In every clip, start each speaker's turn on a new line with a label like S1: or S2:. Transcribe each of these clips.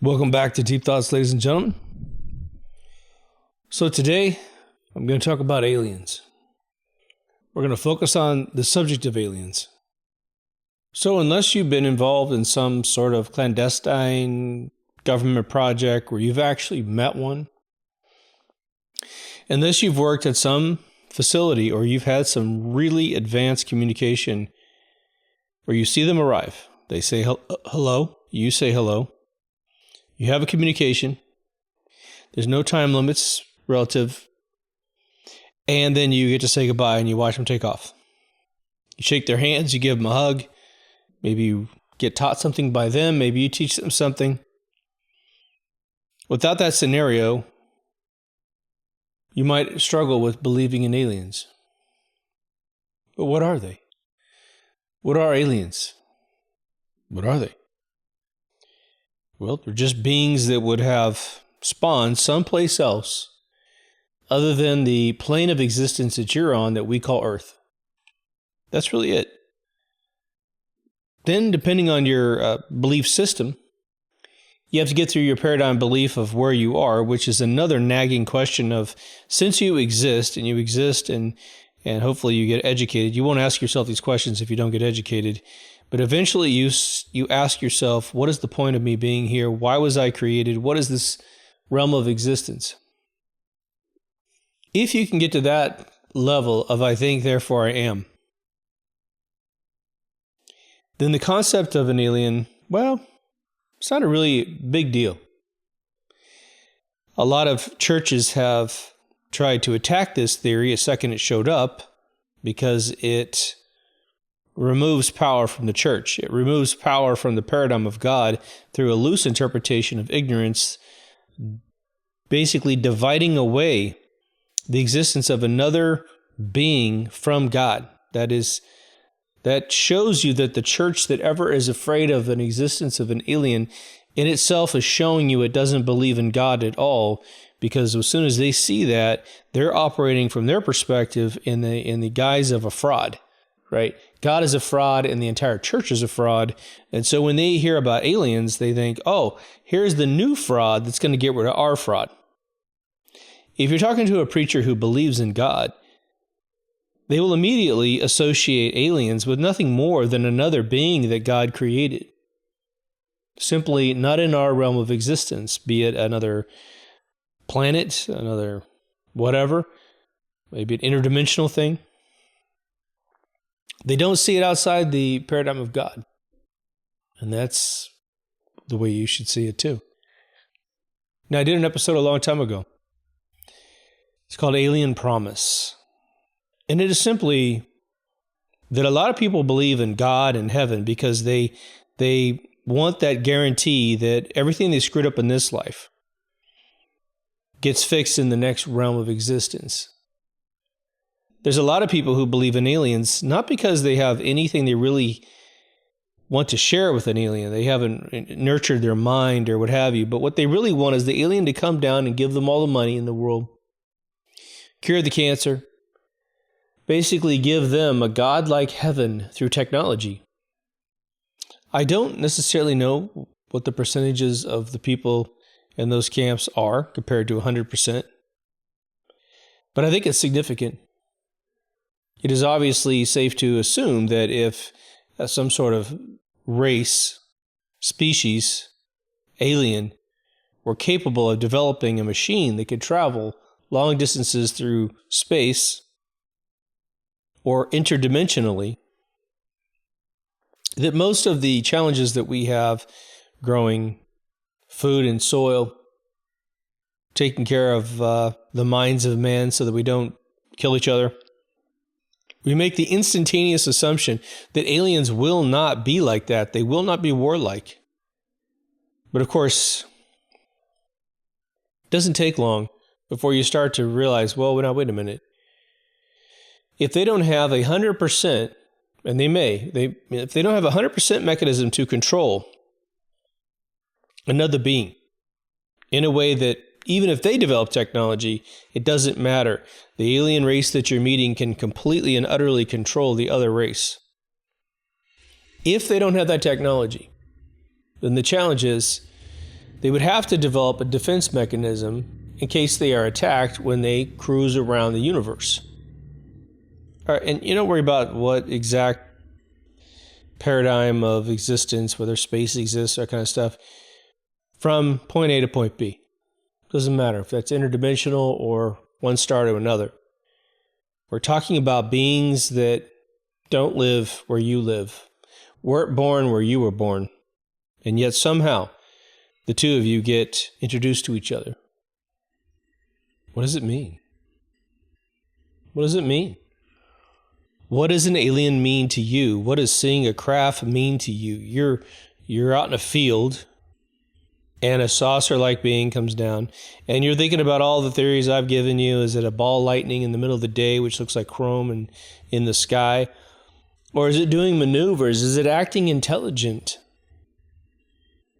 S1: Welcome back to Deep Thoughts, ladies and gentlemen. So today, I'm going to talk about aliens. We're going to focus on the subject of aliens. So unless you've been involved in some sort of clandestine government project where you've actually met one, unless you've worked at some facility or you've had some really advanced communication where you see them arrive, they say hello, you say hello, you have a communication, there's no time limits relative, and then you get to say goodbye and you watch them take off. You shake their hands, you give them a hug, maybe you get taught something by them, maybe you teach them something. Without that scenario, you might struggle with believing in aliens. But what are they? What are aliens? What are they? Well, they're just beings that would have spawned someplace else other than the plane of existence that you're on that we call Earth. That's really it. Then, depending on your belief system, you have to get through your paradigm belief of where you are, which is another nagging question of, since you exist and hopefully you get educated, you won't ask yourself these questions if you don't get educated, but eventually you ask yourself, what is the point of me being here? Why was I created? What is this realm of existence? If you can get to that level of I think, therefore I am, then the concept of an alien, well, it's not a really big deal. A lot of churches have tried to attack this theory a second it showed up because it removes power from the church. It removes power from the paradigm of God through a loose interpretation of ignorance, basically dividing away the existence of another being from God. That shows you that the church that ever is afraid of an existence of an alien in itself is showing you it doesn't believe in God at all, because as soon as they see that, they're operating from their perspective in the guise of a fraud, right? God is a fraud and the entire church is a fraud. And so when they hear about aliens, they think, oh, here's the new fraud that's going to get rid of our fraud. If you're talking to a preacher who believes in God, they will immediately associate aliens with nothing more than another being that God created. Simply not in our realm of existence, be it another planet, another whatever, maybe an interdimensional thing. They don't see it outside the paradigm of God. And that's the way you should see it too. Now, I did an episode a long time ago. It's called Alien Promise. And it is simply that a lot of people believe in God and heaven because they want that guarantee that everything they screwed up in this life gets fixed in the next realm of existence. There's a lot of people who believe in aliens, not because they have anything they really want to share with an alien. They haven't nurtured their mind or what have you, but what they really want is the alien to come down and give them all the money in the world, cure the cancer, basically give them a godlike heaven through technology. I don't necessarily know what the percentages of the people in those camps are compared to 100%, but I think it's significant. It is obviously safe to assume that if some sort of race, species, alien were capable of developing a machine that could travel long distances through space or interdimensionally, that most of the challenges that we have growing food and soil, taking care of the minds of men so that we don't kill each other, we make the instantaneous assumption that aliens will not be like that. They will not be warlike. But of course, it doesn't take long before you start to realize, well, now wait a minute. If they don't have 100%, and if they don't have 100% mechanism to control another being in a way that even if they develop technology, it doesn't matter. The alien race that you're meeting can completely and utterly control the other race. If they don't have that technology, then the challenge is they would have to develop a defense mechanism in case they are attacked when they cruise around the universe. All right, and you don't worry about what exact paradigm of existence, whether space exists, that kind of stuff, from point A to point B. Doesn't matter if that's interdimensional or one star to another. We're talking about beings that don't live where you live, weren't born where you were born, and yet somehow the two of you get introduced to each other. What does it mean? What does it mean? What does an alien mean to you? What does seeing a craft mean to you? You're out in a field, and a saucer-like being comes down, and you're thinking about all the theories I've given you. Is it a ball of lightning in the middle of the day, which looks like chrome and in the sky? Or is it doing maneuvers? Is it acting intelligent?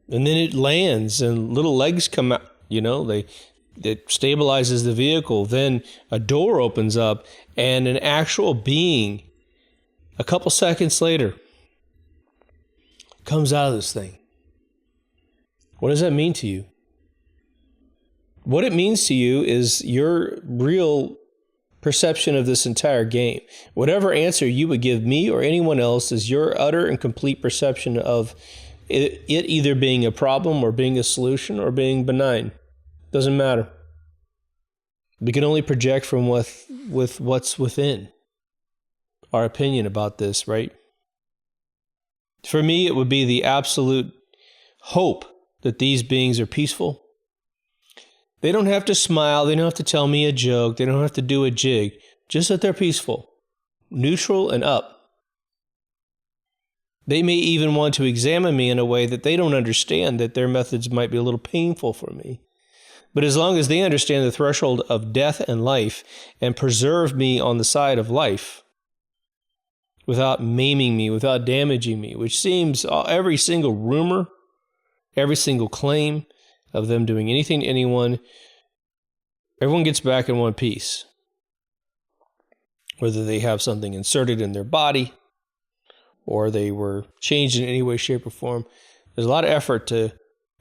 S1: And then it lands, and little legs come out, it stabilizes the vehicle. Then a door opens up, and an actual being, a couple seconds later, comes out of this thing. What does that mean to you? What it means to you is your real perception of this entire game. Whatever answer you would give me or anyone else is your utter and complete perception of it either being a problem or being a solution or being benign. Doesn't matter. We can only project from with what's within our opinion about this, right? For me, it would be the absolute hope that these beings are peaceful. They don't have to smile. They don't have to tell me a joke. They don't have to do a jig. Just that they're peaceful, neutral, and up. They may even want to examine me in a way that they don't understand, that their methods might be a little painful for me. But as long as they understand the threshold of death and life and preserve me on the side of life without maiming me, without damaging me, which seems every single rumor, every single claim of them doing anything to anyone, everyone gets back in one piece. Whether they have something inserted in their body or they were changed in any way, shape, or form, there's a lot of effort to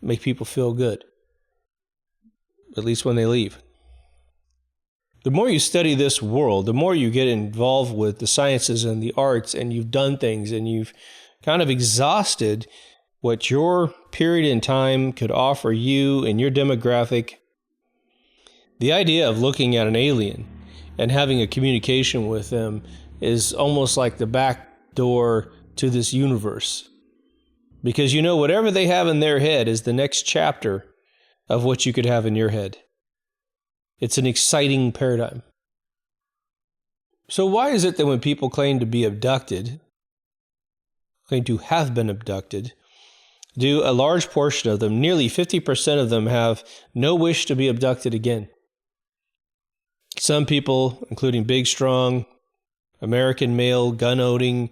S1: make people feel good, at least when they leave. The more you study this world, the more you get involved with the sciences and the arts, and you've done things and you've kind of exhausted what your period in time could offer you and your demographic. The idea of looking at an alien and having a communication with them is almost like the back door to this universe. Because whatever they have in their head is the next chapter of what you could have in your head. It's an exciting paradigm. So why is it that when people claim to be abducted, claim to have been abducted, do a large portion of them, nearly 50% of them, have no wish to be abducted again? Some people, including big, strong, American male, gun-owning,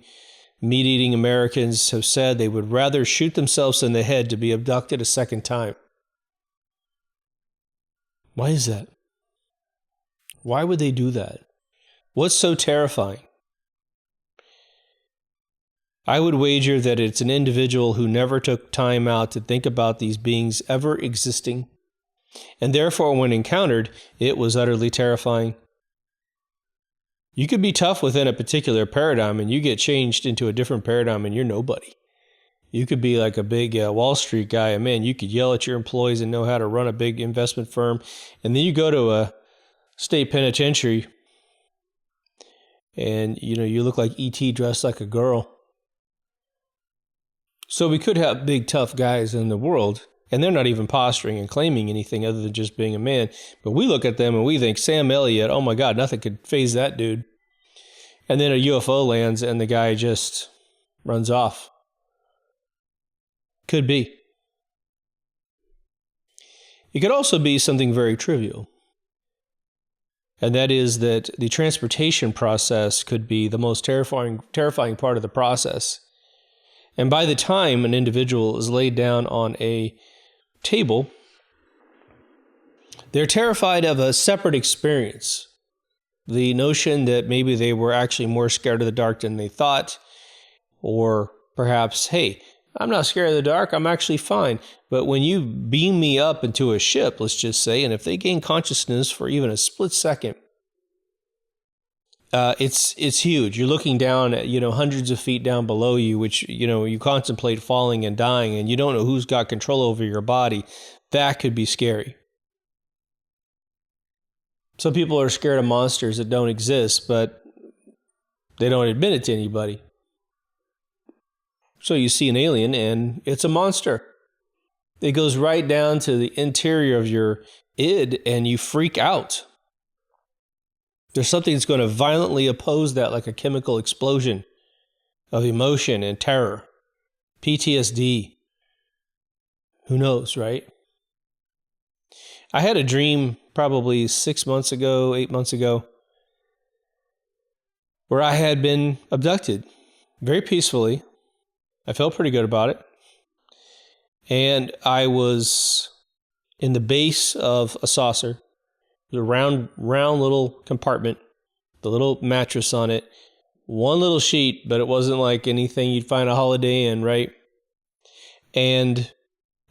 S1: meat-eating Americans, have said they would rather shoot themselves in the head to be abducted a second time. Why is that? Why would they do that? What's so terrifying? I would wager that it's an individual who never took time out to think about these beings ever existing, and therefore when encountered, it was utterly terrifying. You could be tough within a particular paradigm and you get changed into a different paradigm and you're nobody. You could be like a big Wall Street guy, and man, you could yell at your employees and know how to run a big investment firm, and then you go to a state penitentiary and you look like E.T. dressed like a girl. So we could have big, tough guys in the world, and they're not even posturing and claiming anything other than just being a man. But we look at them and we think, Sam Elliott, oh my God, nothing could faze that dude. And then a UFO lands and the guy just runs off. Could be. It could also be something very trivial. And that is that the transportation process could be the most terrifying part of the process. And by the time an individual is laid down on a table, they're terrified of a separate experience. The notion that maybe they were actually more scared of the dark than they thought, or perhaps, hey, I'm not scared of the dark. I'm actually fine. But when you beam me up into a ship, let's just say, and if they gain consciousness for even a split second, it's huge. You're looking down at, hundreds of feet down below you, which, you contemplate falling and dying, and you don't know who's got control over your body. That could be scary. Some people are scared of monsters that don't exist, but they don't admit it to anybody. So you see an alien and it's a monster. It goes right down to the interior of your id and you freak out. There's something that's going to violently oppose that, like a chemical explosion of emotion and terror. PTSD. Who knows, right? I had a dream probably 8 months ago, where I had been abducted very peacefully. I felt pretty good about it. And I was in the base of a saucer, the round little compartment, the little mattress on it, one little sheet, but it wasn't like anything you'd find a Holiday Inn, right? And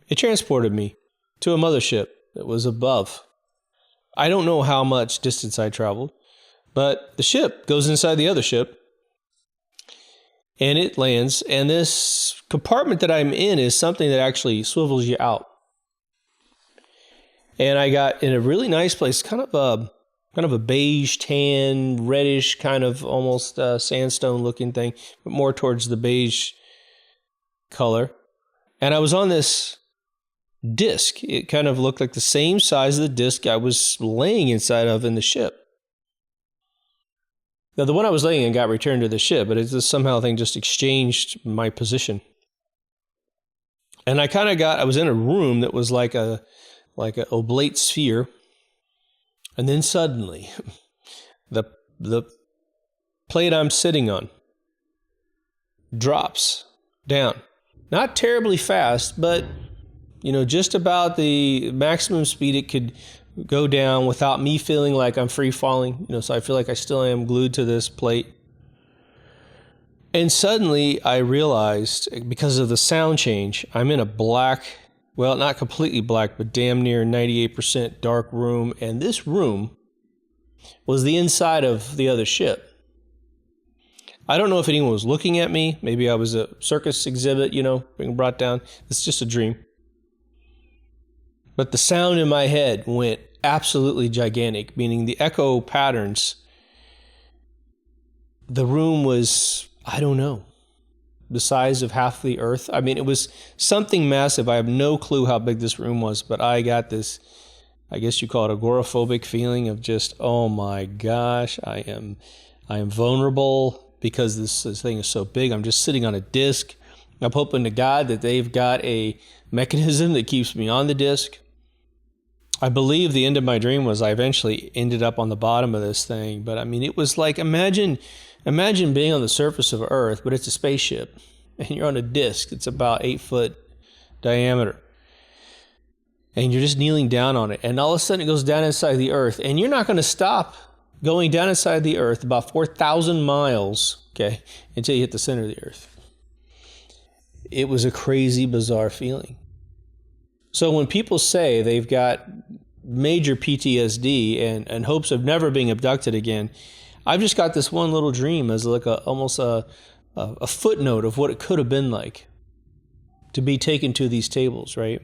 S1: it transported me to a mothership that was above. I don't know how much distance I traveled, but the ship goes inside the other ship. And it lands, and this compartment that I'm in is something that actually swivels you out. And I got in a really nice place, kind of a beige, tan, reddish, kind of almost sandstone looking thing, but more towards the beige color. And I was on this disc. It kind of looked like the same size of the disc I was laying inside of in the ship. Now, the one I was laying in got returned to the ship, but it just somehow thing just exchanged my position. And I was in a room that was like an oblate sphere. And then suddenly, the plate I'm sitting on drops down. Not terribly fast, but, just about the maximum speed it could go down without me feeling like I'm free falling, so I feel like I still am glued to this plate. And suddenly I realized, because of the sound change, I'm in a black, well, not completely black, but damn near 98% dark room. And this room was the inside of the other ship. I don't know if anyone was looking at me. Maybe I was a circus exhibit, being brought down. It's just a dream. But the sound in my head went absolutely gigantic, meaning the echo patterns. The room was, I don't know, the size of half the earth. I mean, it was something massive. I have no clue how big this room was, but I got this, I guess you call it agoraphobic feeling of just, oh my gosh, I am vulnerable because this thing is so big. I'm just sitting on a disc. I'm hoping to God that they've got a mechanism that keeps me on the disc. I believe the end of my dream was I eventually ended up on the bottom of this thing. But I mean, it was like, imagine being on the surface of Earth, but it's a spaceship. And you're on a disc. It's about 8 foot diameter. And you're just kneeling down on it. And all of a sudden it goes down inside the Earth. And you're not going to stop going down inside the Earth about 4,000 miles, okay, until you hit the center of the Earth. It was a crazy, bizarre feeling. So when people say they've got major PTSD and hopes of never being abducted again, I've just got this one little dream as like almost a footnote of what it could have been like to be taken to these tables, right?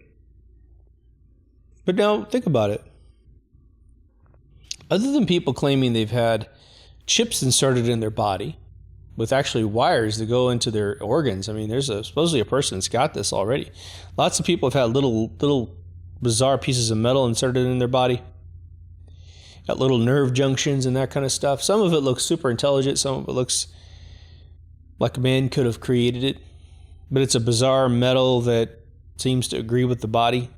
S1: But now think about it. Other than people claiming they've had chips inserted in their body with actually wires that go into their organs. I mean, there's supposedly a person that's got this already. Lots of people have had little bizarre pieces of metal inserted in their body. Got little nerve junctions and that kind of stuff. Some of it looks super intelligent. Some of it looks like a man could have created it. But it's a bizarre metal that seems to agree with the body.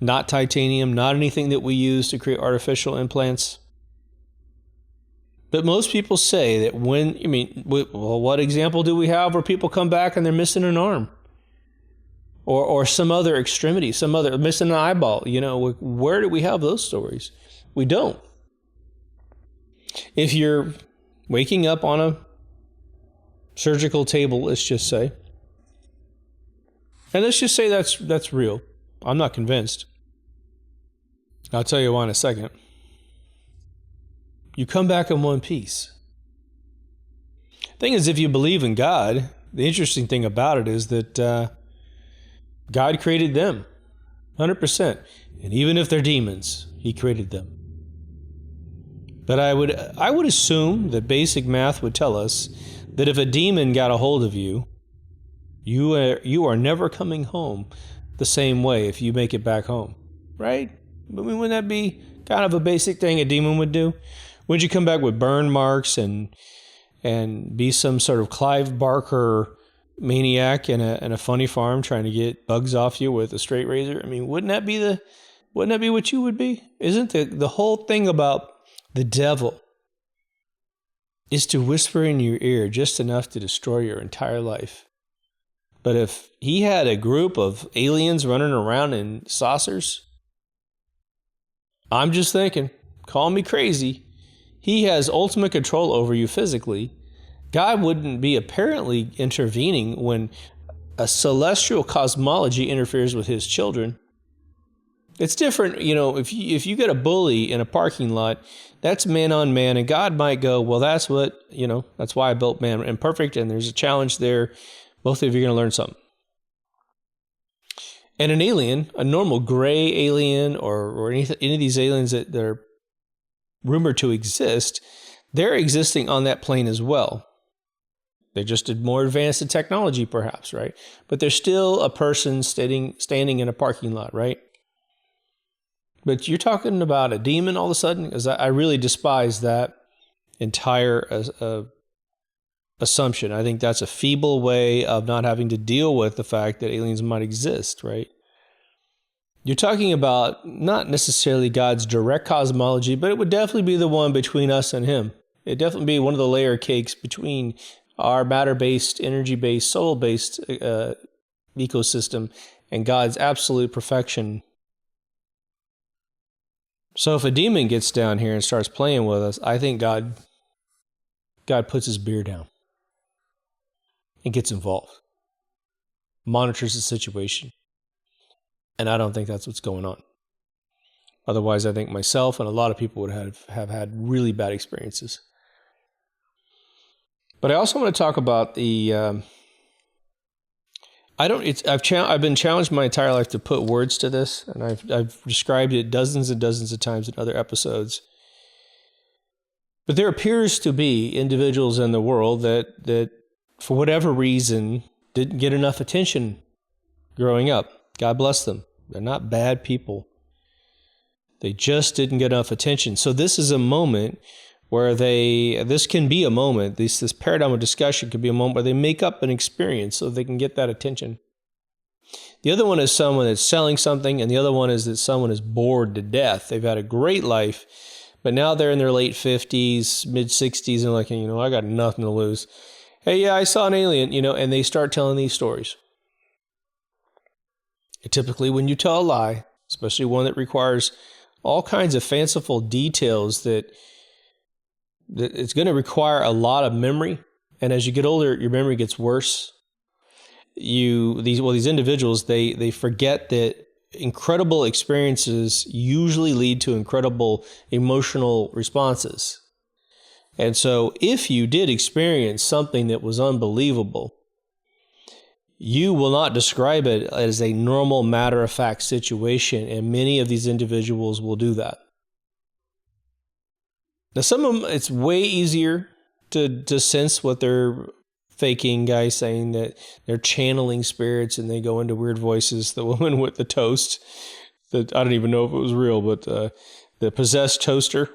S1: Not titanium, not anything that we use to create artificial implants. But most people say that what example do we have where people come back and they're missing an arm? Or some other extremity, missing an eyeball? Where do we have those stories? We don't. If you're waking up on a surgical table, let's just say. And let's just say that's real. I'm not convinced. I'll tell you why in a second. You come back in one piece. Thing is, if you believe in God, the interesting thing about it is that God created them, 100%. And even if they're demons, He created them. But I would assume that basic math would tell us that if a demon got a hold of you, you are never coming home the same way if you make it back home, right? I mean, wouldn't that be kind of a basic thing a demon would do? Would you come back with burn marks and be some sort of Clive Barker maniac in a funny farm trying to get bugs off you with a straight razor? I mean, wouldn't that be what you would be? Isn't the whole thing about the devil is to whisper in your ear just enough to destroy your entire life? But if he had a group of aliens running around in saucers, I'm just thinking, call me crazy, he has ultimate control over you physically. God wouldn't be apparently intervening when a celestial cosmology interferes with his children. It's different, if you get a bully in a parking lot, that's man on man, and God might go, well, that's that's why I built man imperfect, and there's a challenge there. Both of you are going to learn something. And an alien, a normal gray alien or any of these aliens that are rumored to exist, they're existing on that plane as well. They just did more advanced in technology, perhaps, right? But they're still a person standing in a parking lot, right? But you're talking about a demon all of a sudden? Because I really despise that entire assumption. I think that's a feeble way of not having to deal with the fact that aliens might exist, right? You're talking about not necessarily God's direct cosmology, but it would definitely be the one between us and him. It'd definitely be one of the layer cakes between our matter-based, energy-based, soul-based ecosystem and God's absolute perfection. So if a demon gets down here and starts playing with us, I think God puts his beer down and gets involved, monitors the situation. And I don't think that's what's going on. Otherwise, I think myself and a lot of people would have had really bad experiences. But I also want to talk about I've been challenged my entire life to put words to this, and I've described it dozens and dozens of times in other episodes. But there appears to be individuals in the world that for whatever reason didn't get enough attention growing up. God bless them. They're not bad people. They just didn't get enough attention. So this is a moment where this can be a moment, this paradigm of discussion could be a moment where they make up an experience so they can get that attention. The other one is someone that's selling something, and the other one is that someone is bored to death. They've had a great life, but now they're in their late 50s, mid 60s, and like, I got nothing to lose. Hey, yeah, I saw an alien, and they start telling these stories. Typically, when you tell a lie, especially one that requires all kinds of fanciful details that it's going to require a lot of memory. And as you get older, your memory gets worse. These individuals, they forget that incredible experiences usually lead to incredible emotional responses. And so if you did experience something that was unbelievable, you will not describe it as a normal matter-of-fact situation, and many of these individuals will do that. Now, some of them, it's way easier to sense what they're faking, guys saying that they're channeling spirits and they go into weird voices. The woman with the toast, I don't even know if it was real, but the possessed toaster.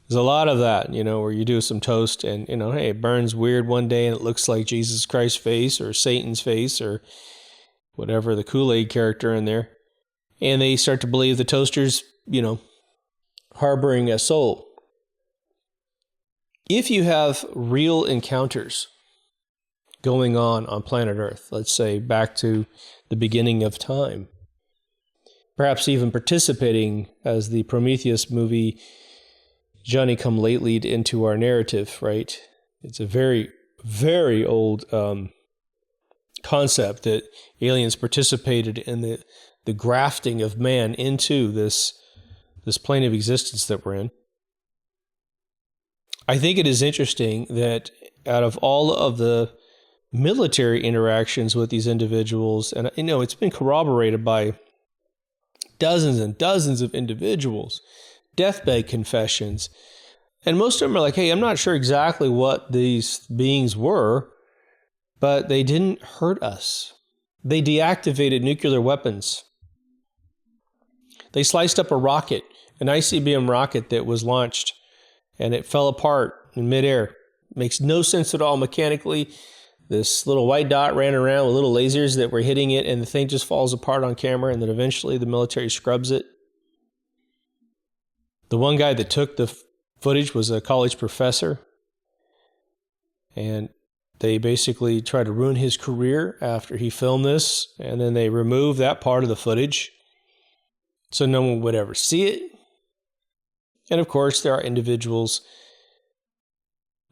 S1: There's a lot of that, where you do some toast and, hey, it burns weird one day and it looks like Jesus Christ's face or Satan's face or whatever, the Kool-Aid character in there. And they start to believe the toaster's, harboring a soul. If you have real encounters going on planet Earth, let's say back to the beginning of time, perhaps even participating as the Prometheus movie Johnny come lately into our narrative, right? It's a very, very old concept that aliens participated in the grafting of man into this plane of existence that we're in. I think it is interesting that out of all of the military interactions with these individuals, and it's been corroborated by dozens and dozens of individuals, deathbed confessions, and most of them are like, hey, I'm not sure exactly what these beings were, but they didn't hurt us. They deactivated nuclear weapons. They sliced up a rocket, an ICBM rocket that was launched, and it fell apart in midair. Makes no sense at all mechanically. This little white dot ran around with little lasers that were hitting it, and the thing just falls apart on camera, and then eventually the military scrubs it. The one guy that took the footage was a college professor, and they basically tried to ruin his career after he filmed this, and then they removed that part of the footage so no one would ever see it. And of course, there are individuals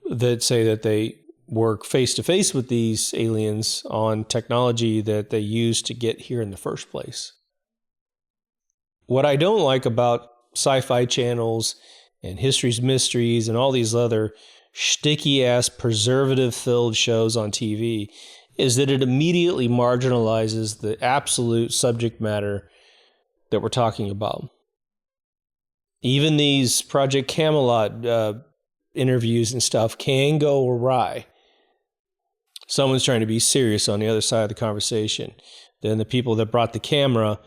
S1: that say that they work face-to-face with these aliens on technology that they used to get here in the first place. What I don't like about sci-fi channels and History's Mysteries and all these other sticky-ass, preservative-filled shows on TV is that it immediately marginalizes the absolute subject matter that we're talking about. Even these Project Camelot interviews and stuff can go awry. Someone's trying to be serious on the other side of the conversation. Then the people that brought the camera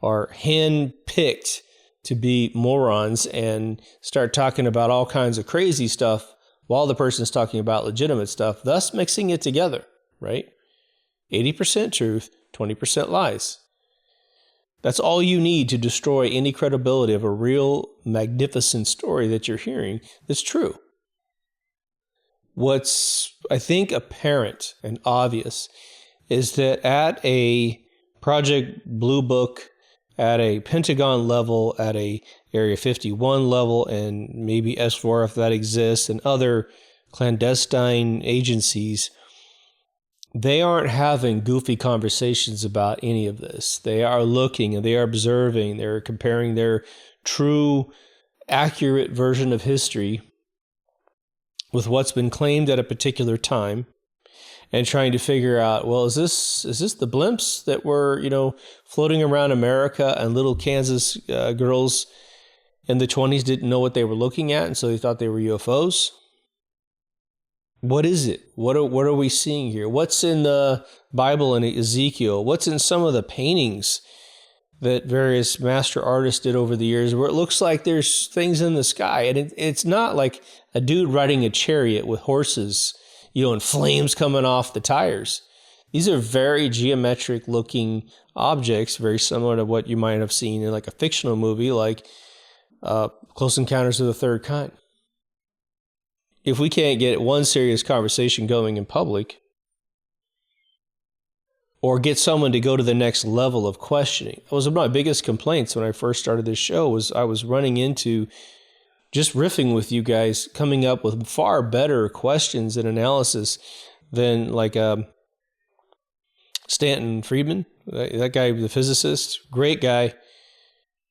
S1: are hand-picked to be morons and start talking about all kinds of crazy stuff while the person's talking about legitimate stuff, thus mixing it together, right? 80% truth, 20% lies. That's all you need to destroy any credibility of a real magnificent story that you're hearing that's true. What's, I think, apparent and obvious is that at a Project Blue Book, at a Pentagon level, at a Area 51 level, and maybe S4 if that exists, and other clandestine agencies, they aren't having goofy conversations about any of this. They are looking and they are observing. They're comparing their true, accurate version of history with what's been claimed at a particular time, and trying to figure out, well, is this the blimps that were, floating around America, and little Kansas girls in the 20s didn't know what they were looking at, and so they thought they were UFOs? What is it? What are we seeing here? What's in the Bible and Ezekiel? What's in some of the paintings that various master artists did over the years, where it looks like there's things in the sky, and it's not like a dude riding a chariot with horses, and flames coming off the tires. These are very geometric looking objects, very similar to what you might have seen in like a fictional movie like Close Encounters of the Third Kind. If we can't get one serious conversation going in public, or get someone to go to the next level of questioning. That was one of my biggest complaints when I first started this show, was I was running into just riffing with you guys, coming up with far better questions and analysis than like Stanton Friedman, that guy, the physicist, great guy.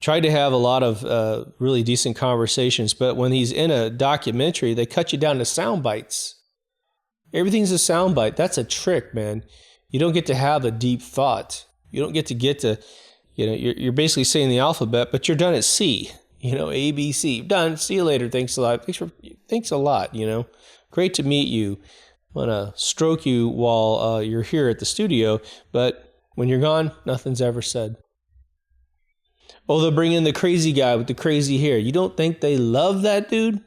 S1: Tried to have a lot of really decent conversations, but when he's in a documentary, they cut you down to sound bites. Everything's a sound bite. That's a trick, man. You don't get to have a deep thought. You don't get to, you're basically saying the alphabet, but you're done at C. A, B, C. Done. See you later. Thanks a lot. Thanks a lot. Great to meet you. I want to stroke you while you're here at the studio, but when you're gone, nothing's ever said. Oh, they'll bring in the crazy guy with the crazy hair. You don't think they love that dude?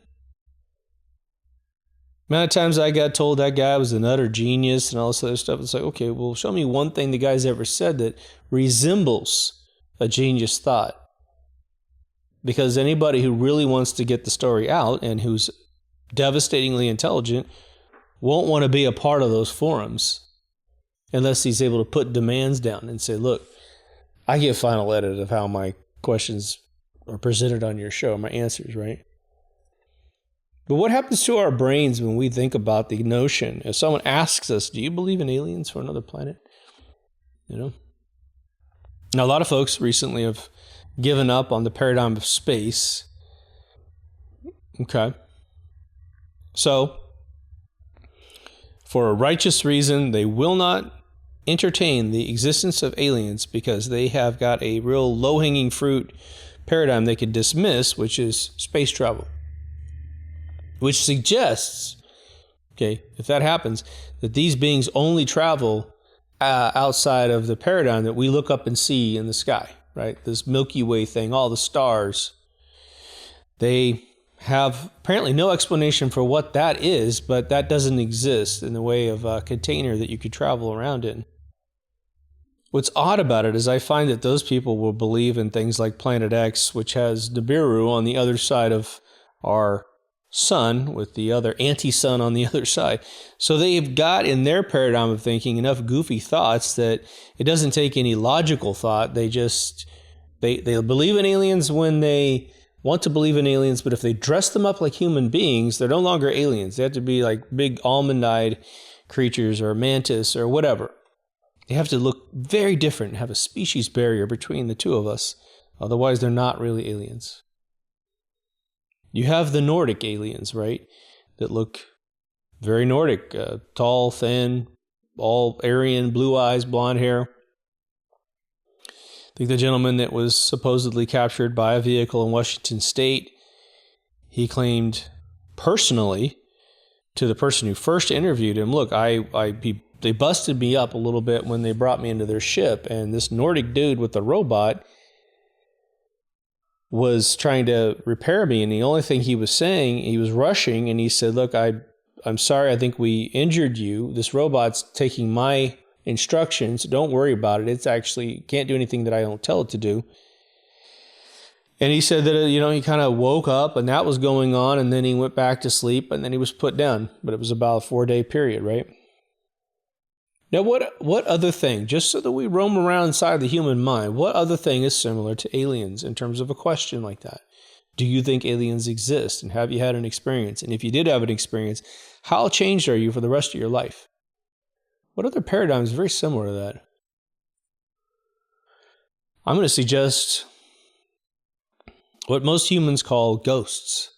S1: Amount of times I got told that guy was an utter genius and all this other stuff. It's like, okay, well, show me one thing the guy's ever said that resembles a genius thought. Because anybody who really wants to get the story out and who's devastatingly intelligent won't want to be a part of those forums unless he's able to put demands down and say, look, I get final edit of how my questions are presented on your show, my answers, right? But what happens to our brains when we think about the notion, if someone asks us, do you believe in aliens from another planet? You know? Now, a lot of folks recently have given up on the paradigm of space. Okay. So, for a righteous reason, they will not entertain the existence of aliens because they have got a real low-hanging fruit paradigm they could dismiss, which is space travel. Which suggests, okay, if that happens, that these beings only travel outside of the paradigm that we look up and see in the sky, right? This Milky Way thing, all the stars. They have apparently no explanation for what that is, but that doesn't exist in the way of a container that you could travel around in. What's odd about it is I find that those people will believe in things like Planet X, which has Nibiru on the other side of our sun, with the other anti-sun on the other side. So they've got in their paradigm of thinking enough goofy thoughts that it doesn't take any logical thought. They believe in aliens when they want to believe in aliens, but if they dress them up like human beings, they're no longer aliens. They have to be like big almond-eyed creatures or mantis or whatever. They have to look very different and have a species barrier between the two of us. Otherwise, they're not really aliens. You have the Nordic aliens, right? That look very Nordic, tall, thin, all Aryan, blue eyes, blonde hair. I think the gentleman that was supposedly captured by a vehicle in Washington State, he claimed personally to the person who first interviewed him, look, they busted me up a little bit when they brought me into their ship, and this Nordic dude with the robot was trying to repair me, and the only thing he was saying, he was rushing, and he said, look, I'm sorry, I think we injured you. This robot's taking my instructions. Don't worry about it. It's actually can't do anything that I don't tell it to do. And he said that, he kind of woke up, and that was going on, and then he went back to sleep, and then he was put down. But it was about a 4-day period, right? Now, what other thing, just so that we roam around inside the human mind, what other thing is similar to aliens in terms of a question like that? Do you think aliens exist, and have you had an experience? And if you did have an experience, how changed are you for the rest of your life? What other paradigm is very similar to that? I'm going to suggest what most humans call ghosts.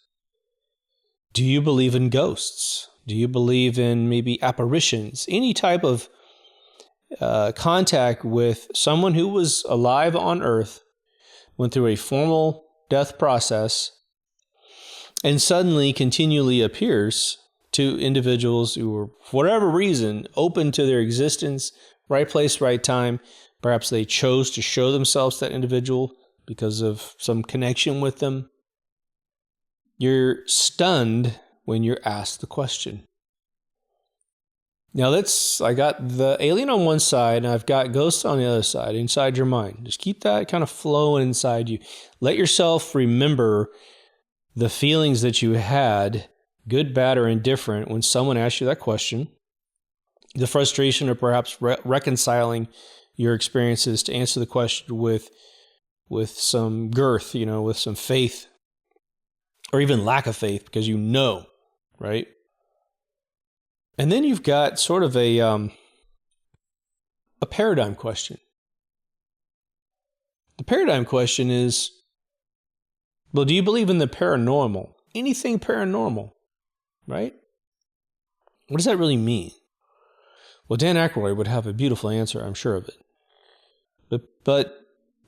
S1: Do you believe in ghosts? Do you believe in maybe apparitions? Any type of contact with someone who was alive on Earth, went through a formal death process, and suddenly continually appears to individuals who were, for whatever reason, open to their existence, right place, right time. Perhaps they chose to show themselves to that individual because of some connection with them. You're stunned when you're asked the question. Now I got the alien on one side, and I've got ghosts on the other side, inside your mind. Just keep that kind of flowing inside you. Let yourself remember the feelings that you had, good, bad, or indifferent, when someone asked you that question. The frustration, or perhaps reconciling your experiences to answer the question with some girth, with some faith, or even lack of faith, because right? And then you've got sort of a paradigm question. The paradigm question is, well, do you believe in the paranormal? Anything paranormal, right? What does that really mean? Well, Dan Aykroyd would have a beautiful answer, I'm sure of it. But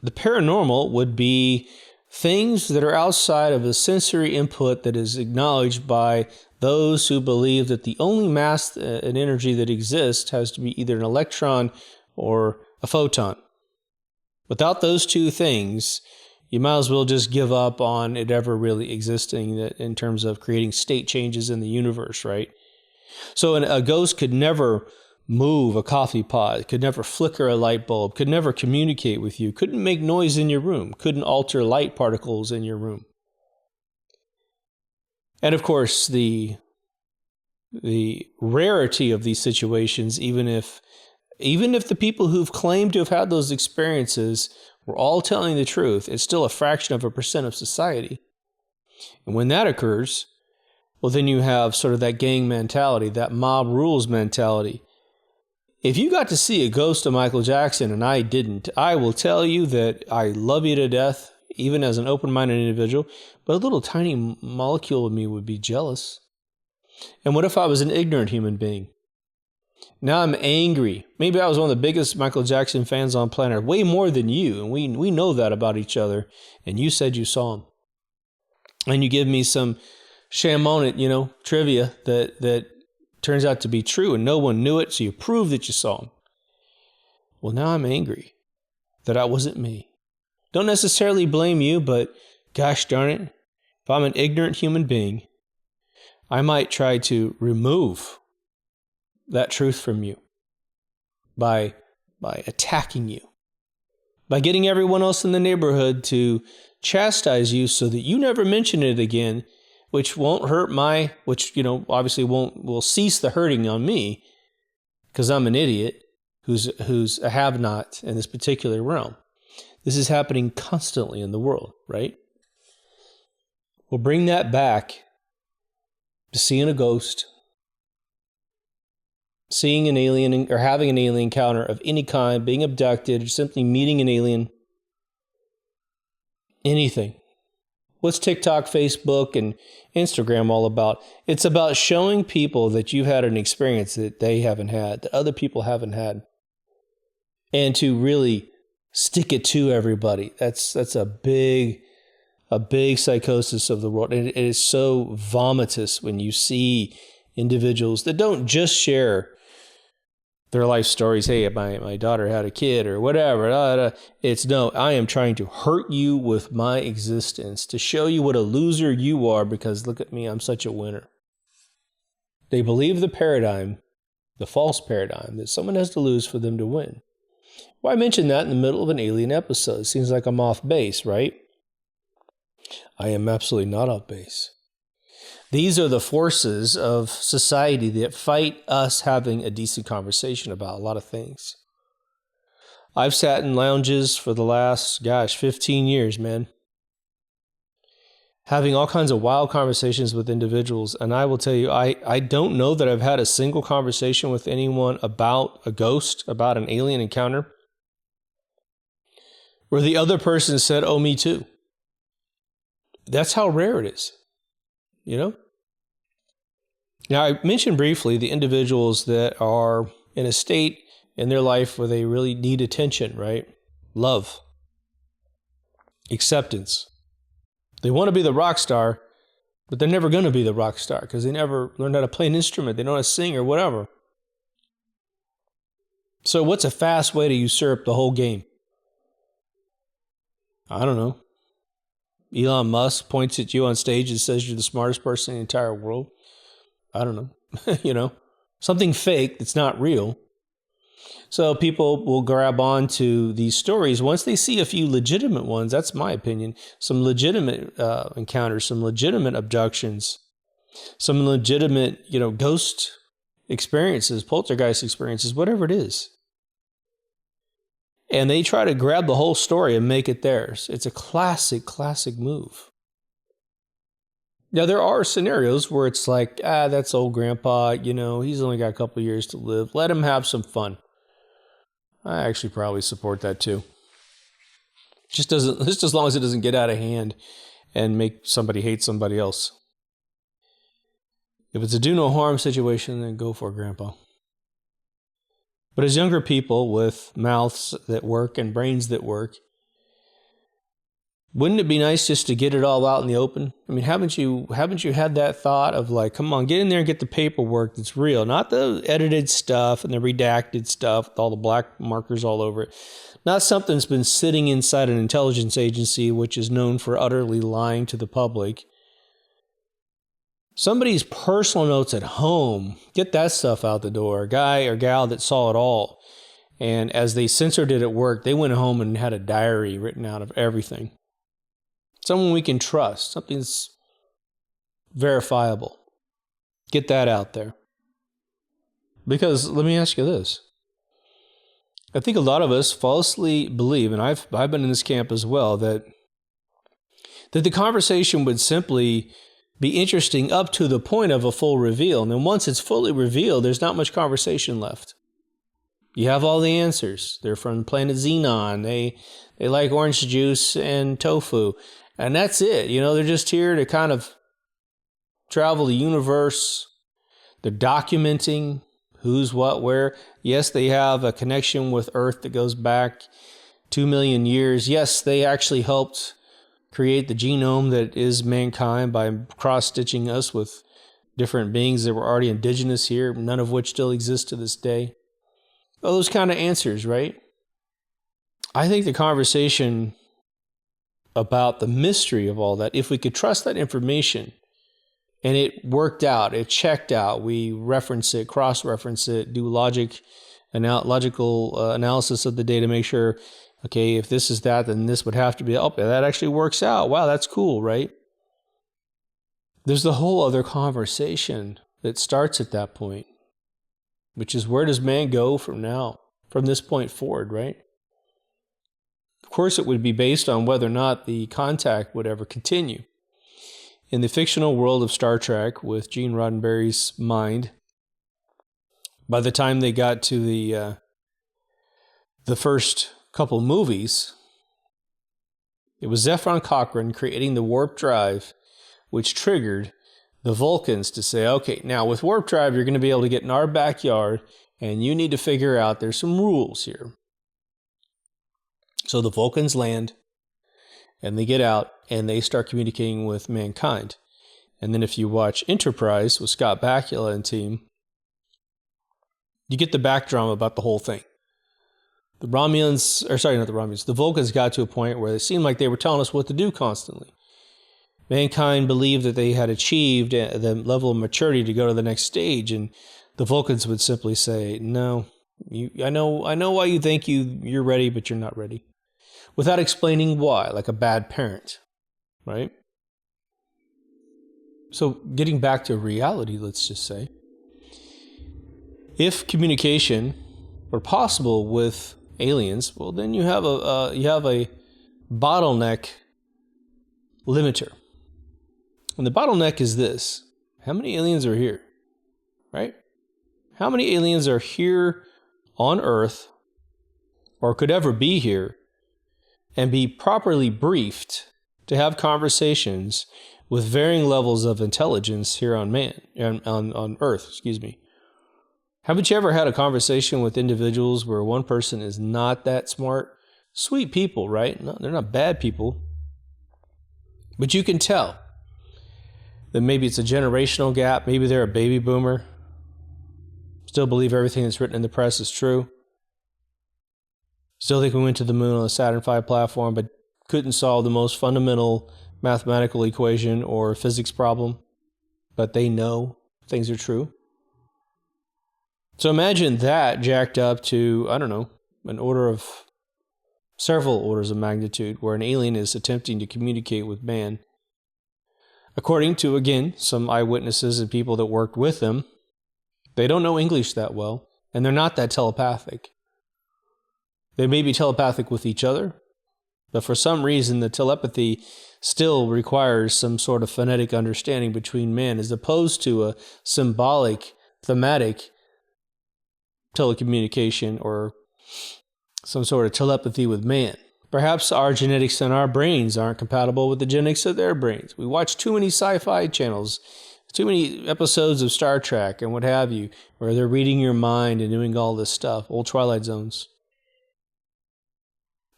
S1: the paranormal would be things that are outside of the sensory input that is acknowledged by those who believe that the only mass and energy that exists has to be either an electron or a photon. Without those two things, you might as well just give up on it ever really existing in terms of creating state changes in the universe, right? So a ghost could never move a coffee pot, could never flicker a light bulb, could never communicate with you, couldn't make noise in your room, couldn't alter light particles in your room. And of course, the rarity of these situations, even if the people who've claimed to have had those experiences were all telling the truth, it's still a fraction of a percent of society. And when that occurs, Well, then you have sort of that gang mentality, that mob rules mentality. If you got to see a ghost of Michael Jackson and I didn't, I will tell you that I love you to death, even as an open-minded individual, but a little tiny molecule of me would be jealous. And what if I was an ignorant human being? Now I'm angry. Maybe I was one of the biggest Michael Jackson fans on planet Earth, way more than you, and we know that about each other, and you said you saw him. And you give me some sham on it, trivia that turns out to be true, and no one knew it, so you prove that you saw him. Well, now I'm angry that I wasn't me. Don't necessarily blame you, but gosh darn it, if I'm an ignorant human being, I might try to remove that truth from you by attacking you, by getting everyone else in the neighborhood to chastise you so that you never mention it again, which won't hurt obviously will cease the hurting on me because I'm an idiot who's a have-not in this particular realm. This is happening constantly in the world, right? We'll bring that back to seeing a ghost, seeing an alien or having an alien encounter of any kind, being abducted, or simply meeting an alien. Anything. What's TikTok, Facebook, and Instagram all about? It's about showing people that you've had an experience that they haven't had, that other people haven't had, and to really stick it to everybody. That's a big psychosis of the world. And it is so vomitous when you see individuals that don't just share their life stories. Hey, my daughter had a kid or whatever. It's no, I am trying to hurt you with my existence to show you what a loser you are because look at me, I'm such a winner. They believe the paradigm, the false paradigm, that someone has to lose for them to win. Well, I mentioned that in the middle of an alien episode. Seems like I'm off base, right? I am absolutely not off base. These are the forces of society that fight us having a decent conversation about a lot of things. I've sat in lounges for the last, 15 years, man. Having all kinds of wild conversations with individuals. And I will tell you, I don't know that I've had a single conversation with anyone about a ghost, about an alien encounter, where the other person said, oh, me too. That's how rare it is. Now, I mentioned briefly the individuals that are in a state in their life where they really need attention, right? Love. Acceptance. They want to be the rock star, but they're never going to be the rock star because they never learned how to play an instrument. They don't know how to sing or whatever. So what's a fast way to usurp the whole game? I don't know. Elon Musk points at you on stage and says you're the smartest person in the entire world. I don't know. Something fake that's not real. So people will grab on to these stories once they see a few legitimate ones. That's my opinion. Some legitimate encounters, some legitimate abductions, some legitimate, ghost experiences, poltergeist experiences, whatever it is. And they try to grab the whole story and make it theirs. It's a classic move. Now, there are scenarios where it's like, that's old grandpa, he's only got a couple years to live. Let him have some fun. I actually probably support that too. Just as long as it doesn't get out of hand and make somebody hate somebody else. If it's a do no harm situation, then go for it, grandpa. But as younger people with mouths that work and brains that work, wouldn't it be nice just to get it all out in the open? I mean, haven't you had that thought of like, come on, get in there and get the paperwork that's real, not the edited stuff and the redacted stuff with all the black markers all over it. Not something that's been sitting inside an intelligence agency, which is known for utterly lying to the public. Somebody's personal notes at home, get that stuff out the door. A guy or gal that saw it all. And as they censored it at work, they went home and had a diary written out of everything. Someone we can trust, something that's verifiable. Get that out there. Because let me ask you this. I think a lot of us falsely believe, and I've been in this camp as well, that the conversation would simply be interesting up to the point of a full reveal. And then once it's fully revealed, there's not much conversation left. You have all the answers. They're from planet Xenon. They like orange juice and tofu. And that's it. You know, they're just here to kind of travel the universe. They're documenting who's what, where. Yes, they have a connection with Earth that goes back 2 million years. Yes, they actually helped create the genome that is mankind by cross-stitching us with different beings that were already indigenous here, none of which still exist to this day. All those kind of answers, right? I think the conversation about the mystery of all that, if we could trust that information, and it worked out, it checked out, we reference it, cross-reference it, do logical analysis of the data, make sure, okay, if this is that, then this would have to be, oh, that actually works out. Wow, that's cool, right? There's the whole other conversation that starts at that point, which is, where does man go from this point forward, right? Of course, it would be based on whether or not the contact would ever continue. In the fictional world of Star Trek, with Gene Roddenberry's mind, by the time they got to the first couple movies, it was Zefron Cochrane creating the warp drive, which triggered the Vulcans to say, okay, now with warp drive, you're going to be able to get in our backyard, and you need to figure out there's some rules here. So the Vulcans land, and they get out, and they start communicating with mankind. And then if you watch Enterprise with Scott Bakula and team, you get the backdrop about the whole thing. The Vulcans got to a point where it seemed like they were telling us what to do constantly. Mankind believed that they had achieved the level of maturity to go to the next stage, and the Vulcans would simply say, no, I know why you think you're ready, but you're not ready. Without explaining why, like a bad parent, right? So getting back to reality, let's just say, if communication were possible with aliens, well, then you have a bottleneck limiter. And the bottleneck is this: how many aliens are here, right? How many aliens are here on Earth, or could ever be here, and be properly briefed to have conversations with varying levels of intelligence here on Earth, excuse me. Haven't you ever had a conversation with individuals where one person is not that smart? Sweet people, right? No, they're not bad people. But you can tell that maybe it's a generational gap. Maybe they're a baby boomer. Still believe everything that's written in the press is true. Still think we went to the moon on the Saturn V platform, but couldn't solve the most fundamental mathematical equation or physics problem. But they know things are true. So imagine that jacked up to, I don't know, several orders of magnitude, where an alien is attempting to communicate with man. According to, again, some eyewitnesses and people that worked with them, they don't know English that well, and they're not that telepathic. They may be telepathic with each other, but for some reason the telepathy still requires some sort of phonetic understanding between men, as opposed to a symbolic, thematic telecommunication or some sort of telepathy with man. Perhaps our genetics and our brains aren't compatible with the genetics of their brains. We watch too many sci-fi channels, too many episodes of Star Trek and what have you, where they're reading your mind and doing all this stuff, old Twilight Zones.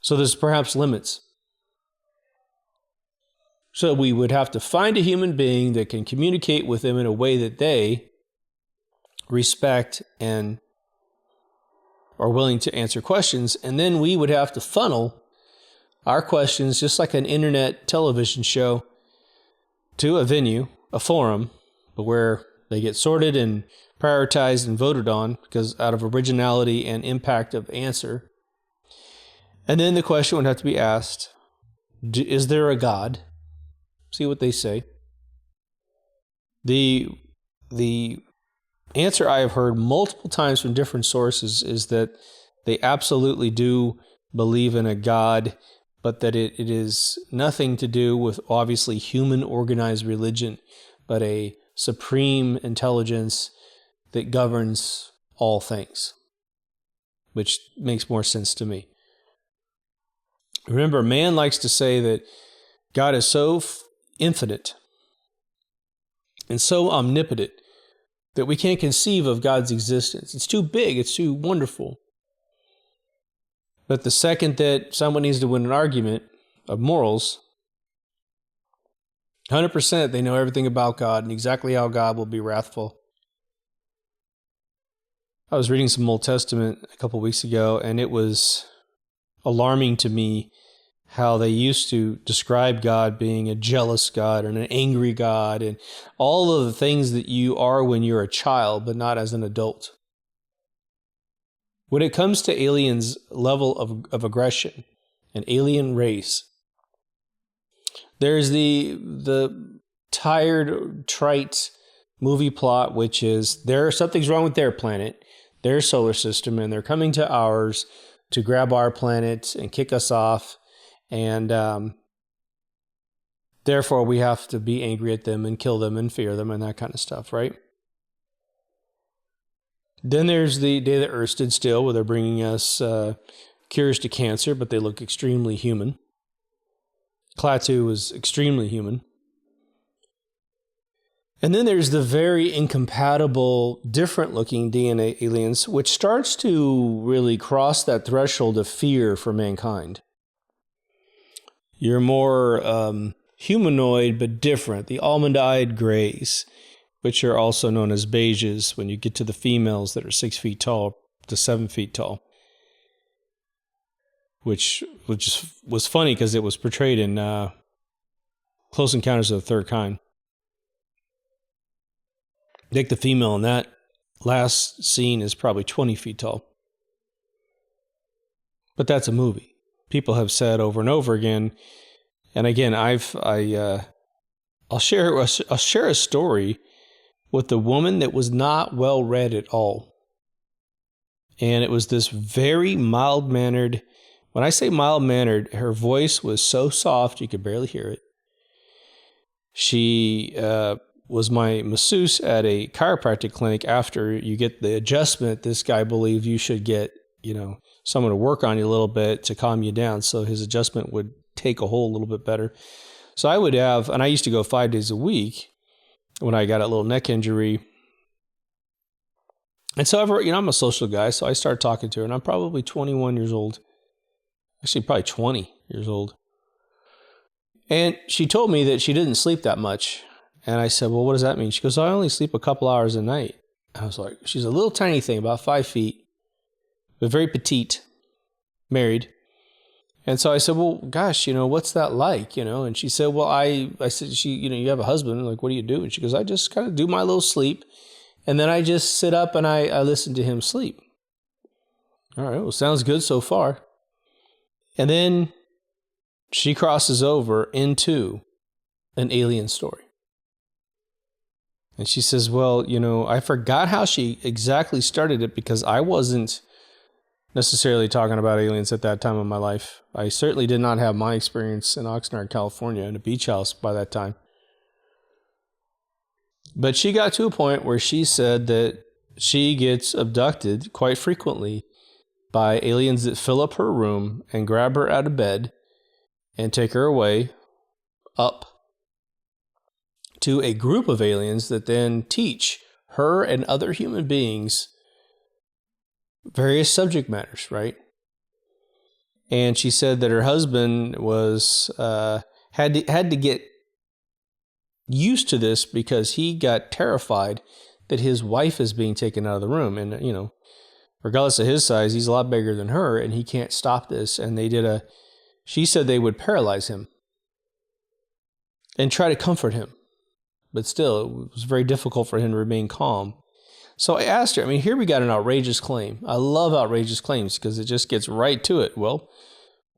S1: So there's perhaps limits. So we would have to find a human being that can communicate with them in a way that they respect and are willing to answer questions, and then we would have to funnel our questions, just like an internet television show, to a venue, a forum, but where they get sorted and prioritized and voted on because out of originality and impact of answer. And then the question would have to be asked, is there a God? See what they say. The answer I have heard multiple times from different sources is that they absolutely do believe in a God, but that it is nothing to do with obviously human organized religion, but a supreme intelligence that governs all things, which makes more sense to me. Remember, man likes to say that God is so infinite and so omnipotent that we can't conceive of God's existence. It's too big, it's too wonderful. But the second that someone needs to win an argument of morals, 100% they know everything about God and exactly how God will be wrathful. I was reading some Old Testament a couple of weeks ago, and it was alarming to me how they used to describe God being a jealous God and an angry God and all of the things that you are when you're a child, but not as an adult. When it comes to aliens' level of aggression, an alien race, there's the tired, trite movie plot, which is something's wrong with their planet, their solar system, and they're coming to ours to grab our planet and kick us off. And therefore, we have to be angry at them and kill them and fear them and that kind of stuff, right? Then there's the day that Earth stood still, where they're bringing us cures to cancer, but they look extremely human. Klaatu was extremely human. And then there's the very incompatible, different-looking DNA aliens, which starts to really cross that threshold of fear for mankind. You're more humanoid, but different. The almond-eyed grays, which are also known as beiges when you get to the females that are 6 feet tall to 7 feet tall. Which was funny because it was portrayed in Close Encounters of the Third Kind. I think the female in that last scene is probably 20 feet tall. But that's a movie. People have said over and over again, and again, I'll share a story with a woman that was not well read at all, and it was this very mild-mannered. When I say mild-mannered, her voice was so soft you could barely hear it. She was my masseuse at a chiropractic clinic. After you get the adjustment, this guy believed you should get, someone to work on you a little bit to calm you down, so his adjustment would take a hold a little bit better. So I would have, and I used to go 5 days a week when I got a little neck injury. And so I'm a social guy, so I started talking to her, and I'm probably 21 years old. Actually, probably 20 years old. And she told me that she didn't sleep that much. And I said, well, what does that mean? She goes, I only sleep a couple hours a night. I was like, she's a little tiny thing, about 5 feet, but very petite, married. And so I said, well, gosh, what's that like? And she said, well, I said, you have a husband. I'm like, what do you do? And she goes, I just kind of do my little sleep. And then I just sit up and I listen to him sleep. All right, well, sounds good so far. And then she crosses over into an alien story. And she says, well, I forgot how she exactly started it because I wasn't necessarily talking about aliens at that time of my life. I certainly did not have my experience in Oxnard, California, in a beach house by that time. But she got to a point where she said that she gets abducted quite frequently by aliens that fill up her room and grab her out of bed and take her away up to a group of aliens that then teach her and other human beings various subject matters, right? And she said that her husband was had to get used to this because he got terrified that his wife is being taken out of the room. And, regardless of his size, he's a lot bigger than her and he can't stop this. And she said they would paralyze him and try to comfort him. But still, it was very difficult for him to remain calm. So I asked her, here we got an outrageous claim. I love outrageous claims because it just gets right to it. Well,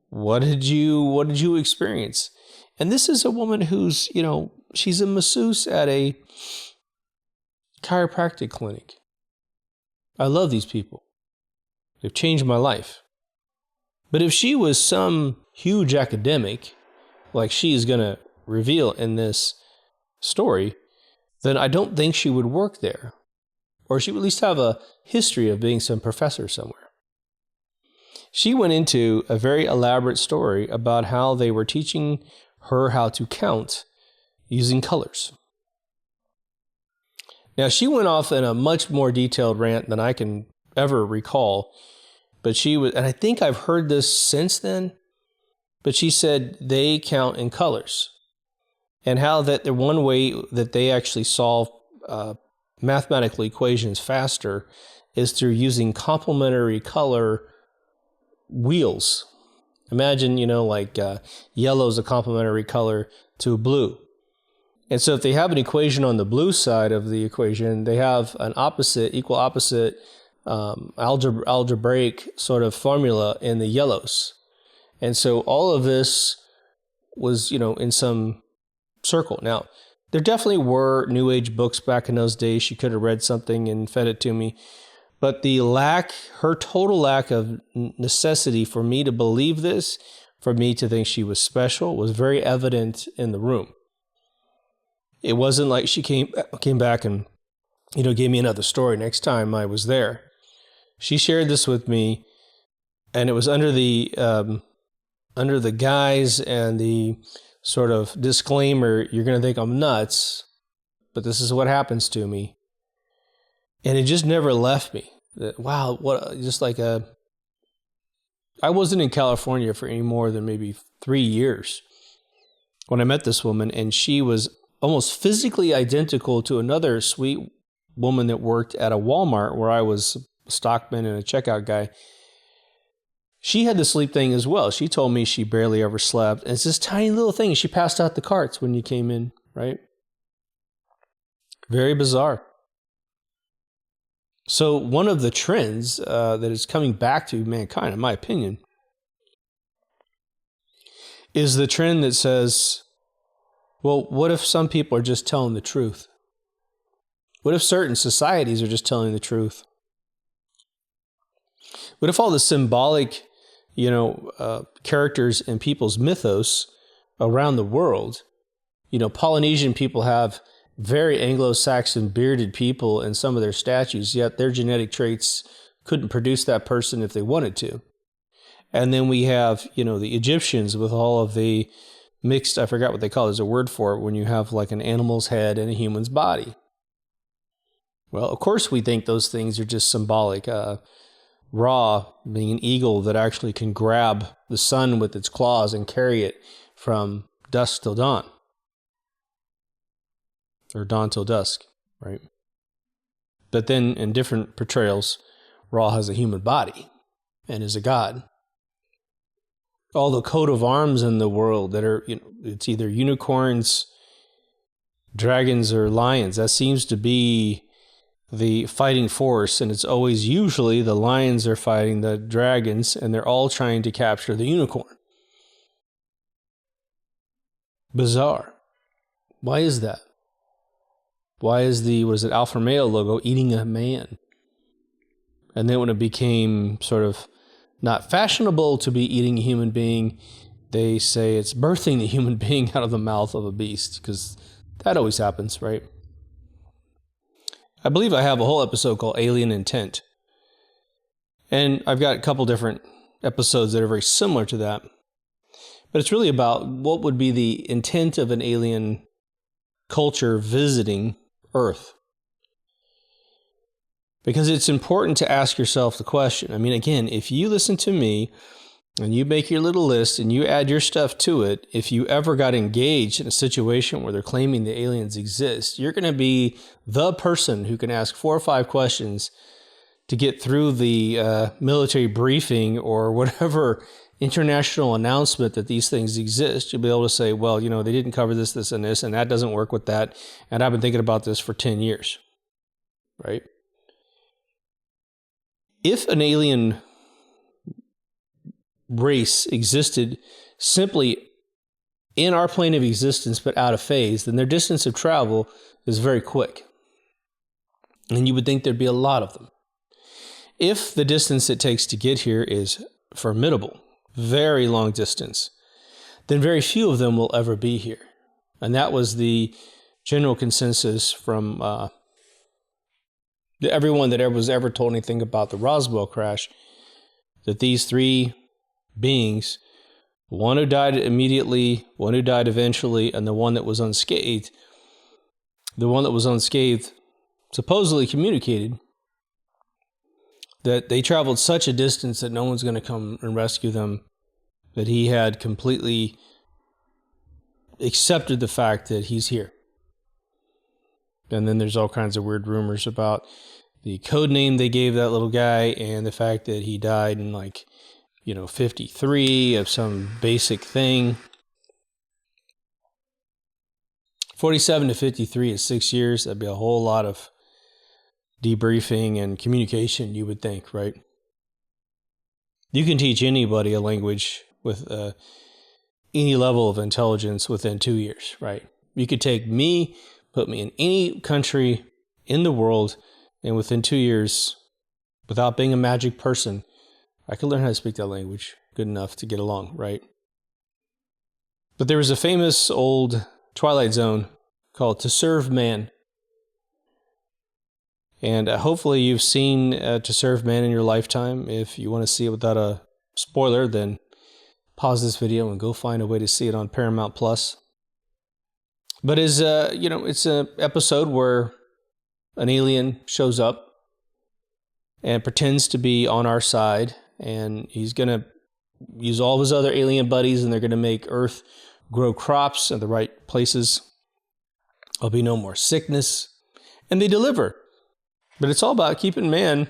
S1: what did you experience? And this is a woman who's, she's a masseuse at a chiropractic clinic. I love these people. They've changed my life. But if she was some huge academic, like she's going to reveal in this story, then I don't think she would work there. Or she would at least have a history of being some professor somewhere. She went into a very elaborate story about how they were teaching her how to count using colors. Now, she went off in a much more detailed rant than I can ever recall, but she was, and I think I've heard this since then, but she said they count in colors, and how that the one way that they actually solve mathematical equations faster is through using complementary color wheels. Imagine, like yellow is a complementary color to blue. And so if they have an equation on the blue side of the equation, they have an equal opposite algebraic sort of formula in the yellows. And so all of this was, in some circle. Now, there definitely were New Age books back in those days. She could have read something and fed it to me. But her total lack of necessity for me to believe this, for me to think she was special, was very evident in the room. It wasn't like she came back and, gave me another story next time I was there. She shared this with me, and it was under the guise and the sort of disclaimer, you're going to think I'm nuts, but this is what happens to me. And it just never left me. Wow, I wasn't in California for any more than maybe 3 years when I met this woman, and she was almost physically identical to another sweet woman that worked at a Walmart where I was a stockman and a checkout guy. She had the sleep thing as well. She told me she barely ever slept. And it's this tiny little thing. She passed out the carts when you came in, right? Very bizarre. So one of the trends that is coming back to mankind, in my opinion, is the trend that says, well, what if some people are just telling the truth? What if certain societies are just telling the truth? What if all the symbolic, characters in people's mythos around the world, Polynesian people have very Anglo-Saxon bearded people in some of their statues, yet their genetic traits couldn't produce that person if they wanted to. And then we have, the Egyptians with all of the mixed, I forgot what they call it, there's a word for it, when you have like an animal's head and a human's body. Well, of course we think those things are just symbolic. Ra being an eagle that actually can grab the sun with its claws and carry it from dusk till dawn. Or dawn till dusk, right? But then in different portrayals, Ra has a human body and is a god. All the coat of arms in the world that are, it's either unicorns, dragons, or lions. That seems to be the fighting force, and it's always usually the lions are fighting the dragons, and they're all trying to capture the unicorn. Bizarre. Why is that? Why is the, Alfa Romeo logo eating a man? And then when it became sort of not fashionable to be eating a human being, they say it's birthing the human being out of the mouth of a beast, because that always happens, right? I believe I have a whole episode called Alien Intent. And I've got a couple different episodes that are very similar to that. But it's really about what would be the intent of an alien culture visiting Earth. Because it's important to ask yourself the question. I mean, again, if you listen to me and you make your little list and you add your stuff to it, if you ever got engaged in a situation where they're claiming the aliens exist, you're going to be the person who can ask 4 or 5 questions to get through the military briefing or whatever international announcement that these things exist. You'll be able to say, well, they didn't cover this, this, and this, and that doesn't work with that. And I've been thinking about this for 10 years, right? If an alien race existed simply in our plane of existence but out of phase, then their distance of travel is very quick. And you would think there'd be a lot of them. If the distance it takes to get here is formidable, very long distance, then very few of them will ever be here. And that was the general consensus from everyone that was ever told anything about the Roswell crash, that these three beings, one who died immediately, one who died eventually, and the one that was unscathed, supposedly communicated that they traveled such a distance that no one's going to come and rescue them, that he had completely accepted the fact that he's here. And then there's all kinds of weird rumors about the code name they gave that little guy and the fact that he died in 53 of some basic thing. 47 to 53 is 6 years. That'd be a whole lot of debriefing and communication, you would think, right? You can teach anybody a language with any level of intelligence within 2 years, right? You could take me, put me in any country in the world, and within 2 years, without being a magic person, I could learn how to speak that language good enough to get along, right? But there was a famous old Twilight Zone called To Serve Man. And hopefully you've seen To Serve Man in your lifetime. If you want to see it without a spoiler, then pause this video and go find a way to see it on Paramount Plus. But it's an episode where an alien shows up and pretends to be on our side, and he's going to use all of his other alien buddies, and they're going to make Earth grow crops in the right places. There'll be no more sickness, and they deliver. But it's all about keeping man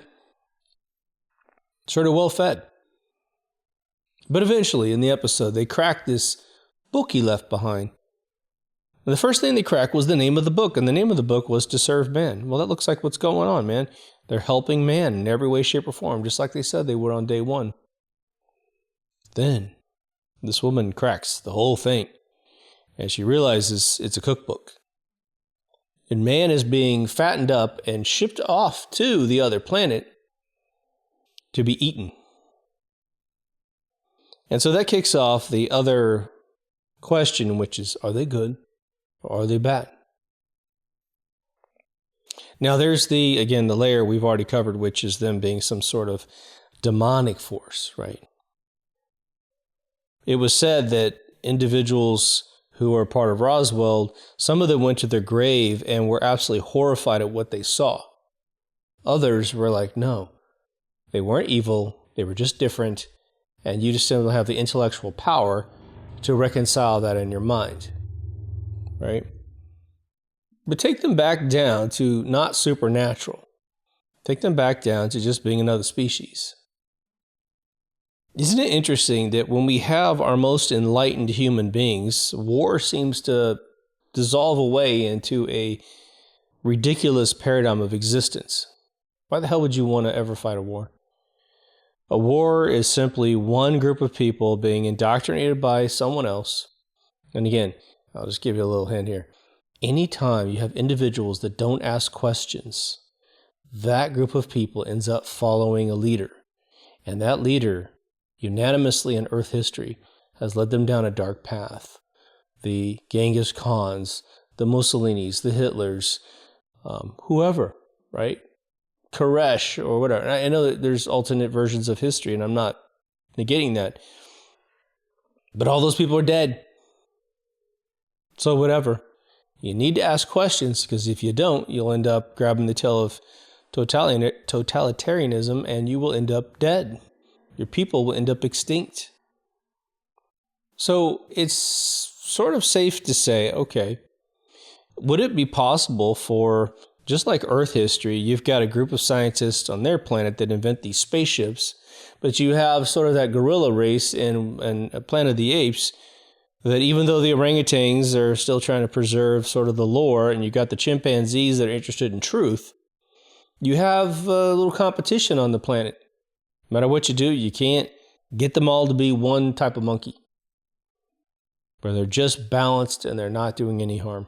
S1: sort of well-fed. But eventually, in the episode, they crack this book he left behind. And the first thing they cracked was the name of the book, and the name of the book was To Serve Man. Well, that looks like what's going on, man. They're helping man in every way, shape, or form, just like they said they would on day one. Then, this woman cracks the whole thing, and she realizes it's a cookbook. And man is being fattened up and shipped off to the other planet to be eaten. And so that kicks off the other question, which is, are they good or are they bad? Now there's the layer we've already covered, which is them being some sort of demonic force, right? It was said that individuals who are part of Roswell, some of them went to their grave and were absolutely horrified at what they saw. Others were like, no, they weren't evil, they were just different, and you just don't have the intellectual power to reconcile that in your mind, right? But take them back down to not supernatural. Take them back down to just being another species. Isn't it interesting that when we have our most enlightened human beings, war seems to dissolve away into a ridiculous paradigm of existence? Why the hell would you want to ever fight a war? A war is simply one group of people being indoctrinated by someone else. And again, I'll just give you a little hint here. Anytime you have individuals that don't ask questions, that group of people ends up following a leader. And that leader, unanimously in Earth history, has led them down a dark path. The Genghis Khans, the Mussolinis, the Hitlers, whoever, right? Koresh or whatever. I know that there's alternate versions of history, and I'm not negating that. But all those people are dead. So whatever. You need to ask questions, because if you don't, you'll end up grabbing the tail of totalitarianism, and you will end up dead. Your people will end up extinct. So it's sort of safe to say, okay, would it be possible for, just like Earth history, you've got a group of scientists on their planet that invent these spaceships, but you have sort of that gorilla race in Planet of the Apes, that even though the orangutans are still trying to preserve sort of the lore, and you've got the chimpanzees that are interested in truth, you have a little competition on the planet. No matter what you do, you can't get them all to be one type of monkey, where they're just balanced and they're not doing any harm.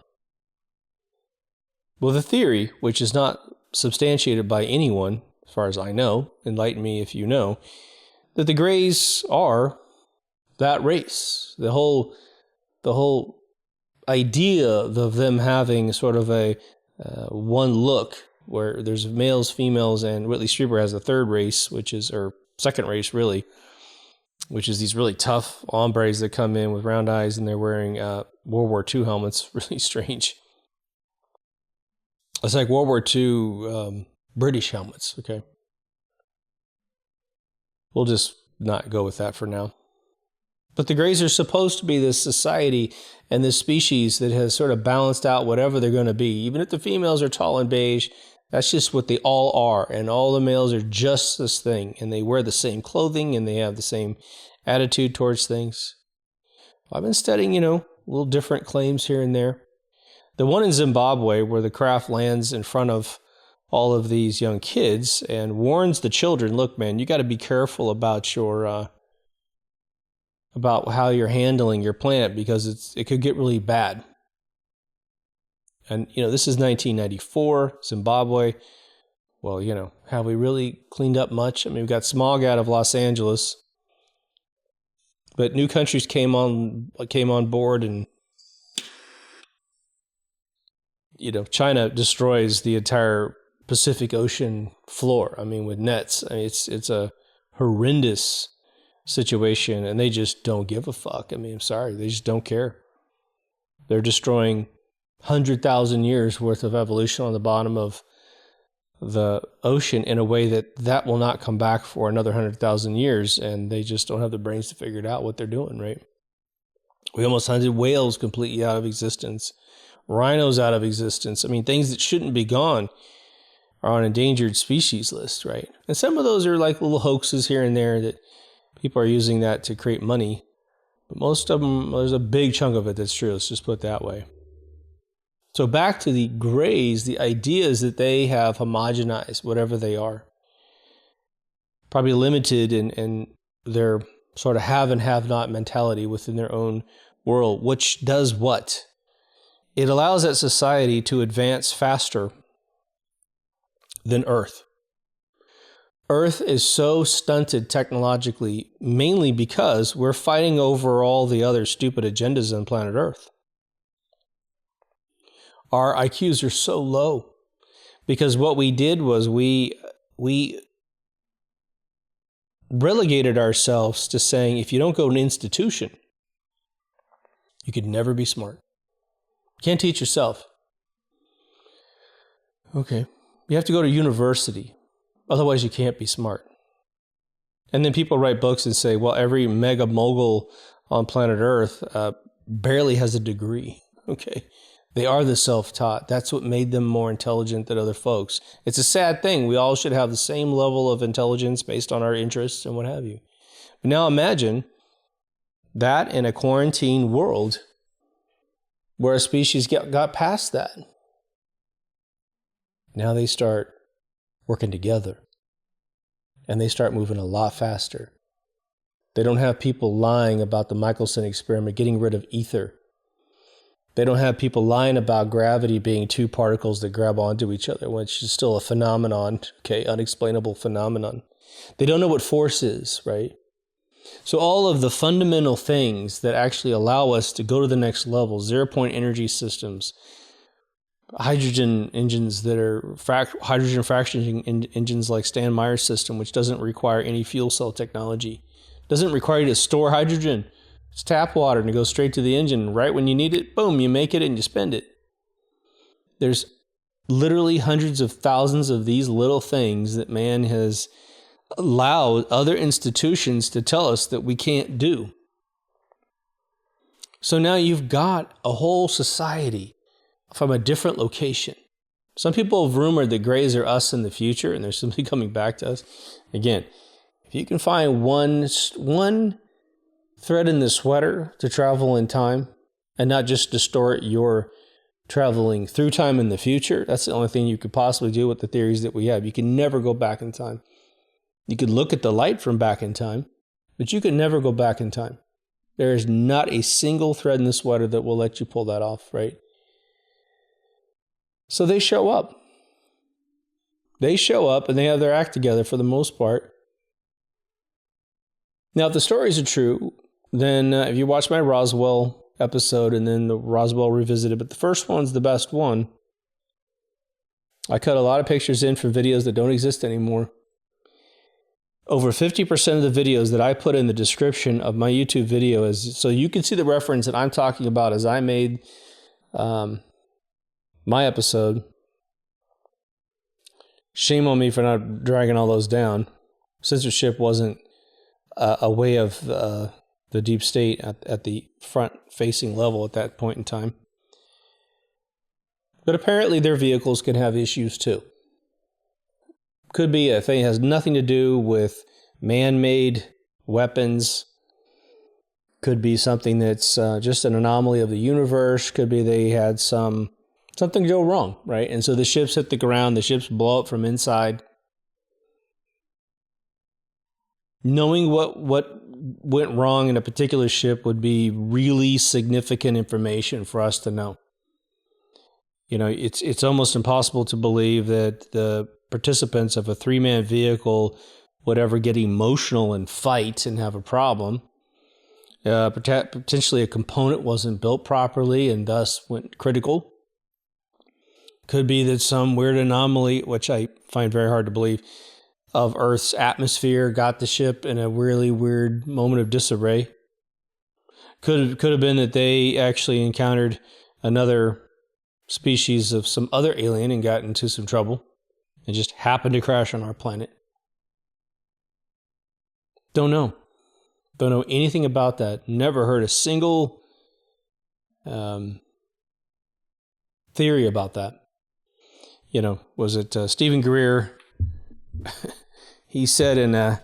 S1: Well, the theory, which is not substantiated by anyone, as far as I know, enlighten me if you know, that the Greys are that race. The whole idea of them having sort of a one look where there's males, females, and Whitley Strieber has a third race, or second race really, which is these really tough hombres that come in with round eyes and they're wearing World War II helmets. Really strange. It's like World War II British helmets, okay? We'll just not go with that for now. But the Greys are supposed to be this society and this species that has sort of balanced out whatever they're going to be. Even if the females are tall and beige, that's just what they all are. And all the males are just this thing. And they wear the same clothing and they have the same attitude towards things. I've been studying, little different claims here and there. The one in Zimbabwe where the craft lands in front of all of these young kids and warns the children, look, man, you got to be careful about your... about how you're handling your planet because it could get really bad. And, this is 1994, Zimbabwe. Well, have we really cleaned up much? I mean, we've got smog out of Los Angeles. But new countries came on board and, China destroys the entire Pacific Ocean floor. I mean, with nets. I mean, it's a horrendous situation, and they just don't give a fuck. I mean, I'm sorry, they just don't care. They're destroying 100,000 years worth of evolution on the bottom of the ocean in a way that will not come back for another 100,000 years, and they just don't have the brains to figure it out what they're doing, right? We almost hunted whales completely out of existence, rhinos out of existence. I mean, things that shouldn't be gone are on endangered species list, right? And some of those are like little hoaxes here and there that people are using that to create money. But most of them, there's a big chunk of it that's true. Let's just put it that way. So back to the Greys, the idea is that they have homogenized whatever they are. Probably limited in their sort of have and have not mentality within their own world, which does what? It allows that society to advance faster than Earth. Earth is so stunted technologically, mainly because we're fighting over all the other stupid agendas on planet Earth. Our IQs are so low because what we did was we relegated ourselves to saying, if you don't go to an institution, you could never be smart. Can't teach yourself. Okay. You have to go to university. Otherwise, you can't be smart. And then people write books and say, well, every mega mogul on planet Earth barely has a degree. Okay. They are the self-taught. That's what made them more intelligent than other folks. It's a sad thing. We all should have the same level of intelligence based on our interests and what have you. But now imagine that in a quarantine world where a species got past that. Now they start working together. And they start moving a lot faster. They don't have people lying about the Michelson experiment, getting rid of ether. They don't have people lying about gravity being two particles that grab onto each other, which is still a phenomenon, okay, unexplainable phenomenon. They don't know what force is, right? So all of the fundamental things that actually allow us to go to the next level, zero-point energy systems, hydrogen engines that are hydrogen fractioning engines like Stan Meyer's system, which doesn't require any fuel cell technology, doesn't require you to store hydrogen. It's tap water and it goes straight to the engine. Right when you need it, boom, you make it and you spend it. There's literally hundreds of thousands of these little things that man has allowed other institutions to tell us that we can't do. So now you've got a whole society from a different location. Some people have rumored that Greys are us in the future and they're simply coming back to us. Again, if you can find one thread in the sweater to travel in time and not just distort your traveling through time in the future, that's the only thing you could possibly do with the theories that we have. You can never go back in time. You could look at the light from back in time, but you can never go back in time. There is not a single thread in the sweater that will let you pull that off, right? So they show up. They show up and they have their act together for the most part. Now, if the stories are true, then if you watch my Roswell episode and then the Roswell Revisited, but the first one's the best one. I cut a lot of pictures in from videos that don't exist anymore. Over 50% of the videos that I put in the description of my YouTube video is so you can see the reference that I'm talking about as I made my episode. Shame on me for not dragging all those down. Censorship wasn't a way of the deep state at the front-facing level at that point in time. But apparently their vehicles can have issues too. Could be a thing that has nothing to do with man-made weapons. Could be something that's just an anomaly of the universe. Could be they had something go wrong, right? And so the ships hit the ground, the ships blow up from inside. Knowing what went wrong in a particular ship would be really significant information for us to know. You know, it's almost impossible to believe that the participants of a 3-man vehicle would ever get emotional and fight and have a problem. Potentially a component wasn't built properly and thus went critical. Could be that some weird anomaly, which I find very hard to believe, of Earth's atmosphere got the ship in a really weird moment of disarray. Could have been that they actually encountered another species of some other alien and got into some trouble and just happened to crash on our planet. Don't know. Don't know anything about that. Never heard a single theory about that. You know, was it Stephen Greer? He said in a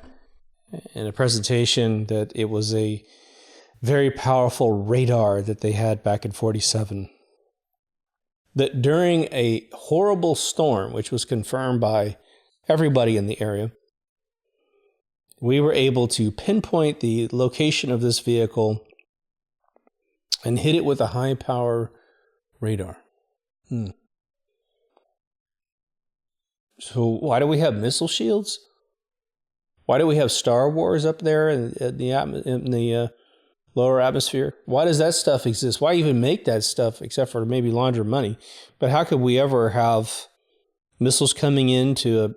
S1: presentation that it was a very powerful radar that they had back in 1947. That during a horrible storm, which was confirmed by everybody in the area, we were able to pinpoint the location of this vehicle and hit it with a high-power radar. So why do we have missile shields? Why do we have Star Wars up there in the lower atmosphere? Why does that stuff exist? Why even make that stuff except for maybe launder money? But how could we ever have missiles coming into